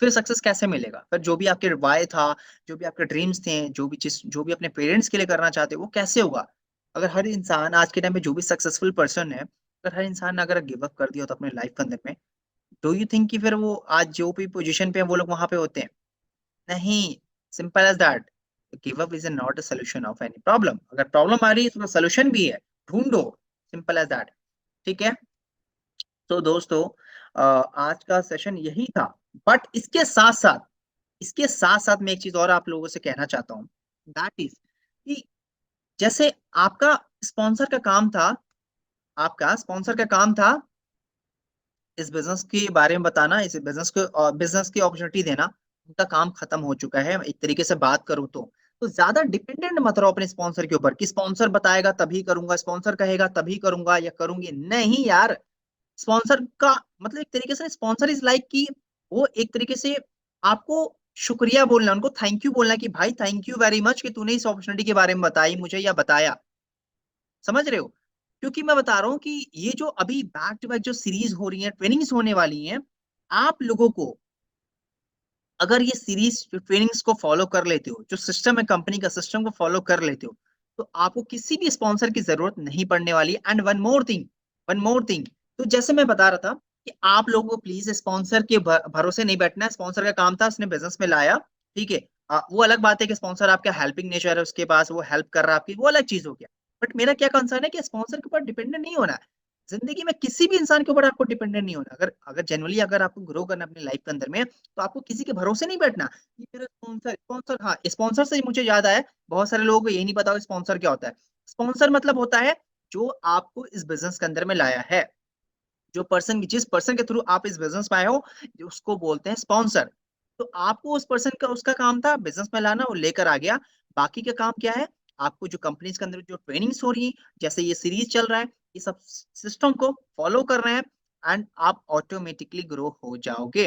फिर सक्सेस कैसे मिलेगा? फिर जो भी आपके वाय था, जो भी आपके ड्रीम्स थे, जो भी चीज, जो भी अपने पेरेंट्स के लिए करना चाहते हो, वो कैसे होगा? अगर हर इंसान आज के टाइम पे जो भी सक्सेसफुल पर्सन है, अगर हर इंसान ने अगर गिव अप कर दिया तो अपने लाइफ के अंदर में, डू यू थिंक कि फिर वो आज जो भी पोजीशन पे है वो लोग वहां पे होते हैं? नहीं, simple as that. Give up is not a solution of any problem. अगर प्रॉब्लम आ रही है तो सोल्यूशन भी है, ढूंढो, सिंपल एज दैट, ठीक है? तो दोस्तों आज का सेशन यही था। बट इसके साथ साथ मैं एक चीज और आप लोगों से कहना चाहता हूँ, दैट इज कि जैसे आपका स्पॉन्सर का काम था, आपका स्पॉन्सर का काम था इस बिजनेस के बारे में बताना, इस बिजनेस की अपॉर्चुनिटी देना, उनका काम खत्म हो चुका है, एक तरीके से बात करूं तो ज्यादा डिपेंडेंट मत रहो अपने स्पॉन्सर के ऊपर कि स्पॉन्सर बताएगा तभी करूंगा, स्पॉन्सर कहेगा तभी करूंगा या करूंगी, नहीं यार। स्पॉन्सर का मतलब एक तरीके से स्पॉन्सर इज लाइक कि वो एक तरीके से आपको शुक्रिया बोलना, उनको थैंक यू बोलना कि भाई थैंक यू वेरी मच कि तूने इस अपॉर्चुनिटी के बारे में बताई मुझे या बताया। समझ रहे हो? क्योंकि मैं बता रहा हूँ कि ये जो अभी बैक टू बैक जो सीरीज हो रही है, ट्रेनिंग्स होने वाली हैं, आप लोगों को अगर ये सीरीज जो ट्रेनिंग्स को फॉलो कर लेते हो, जो सिस्टम है कंपनी का, सिस्टम को फॉलो कर लेते हो, तो आपको किसी भी स्पॉन्सर की जरूरत नहीं पड़ने वाली है। एंड वन मोर थिंग, तो जैसे मैं बता रहा था कि आप लोगों को प्लीज स्पॉन्सर के भरोसे नहीं बैठना है। स्पॉन्सर का काम था, उसने बिजनेस में लाया, ठीक है। वो अलग बात है कि स्पॉन्सर आपका हेल्पिंग नेचर है, उसके पास वो हेल्प कर रहा है आपकी, वो अलग चीज हो गया। बट मेरा क्या कंसर्न है कि स्पॉन्सर के ऊपर डिपेंडेंट नहीं होना है। जिंदगी में किसी भी इंसान के ऊपर आपको डिपेंडेंट नहीं होना। अगर अगर जनरली अगर आपको ग्रो करना है अपनी लाइफ के अंदर में, तो आपको किसी के भरोसे नहीं बैठना। ये मेरा स्पॉन्सर स्पॉन्सर हाँ, स्पॉन्सर से मुझे याद आया, बहुत सारे लोगों को यही नहीं पता स्पॉन्सर क्या होता है। स्पॉन्सर मतलब होता है जो आपको इस बिजनेस के अंदर में लाया है, जो पर्सन, जिस पर्सन के थ्रू आप इस बिजनेस में आए हो, उसको बोलते हैं स्पॉन्सर। तो आपको उस पर्सन का, उसका काम था बिजनेस में लाना, वो लेकर आ गया। बाकी का काम क्या है? आपको जो कंपनीज के अंदर जो ट्रेनिंग्स हो रही है, जैसे ये सीरीज चल रहा है, ये सब सिस्टम को फॉलो कर रहे हैं, एंड आप ऑटोमेटिकली ग्रो हो जाओगे।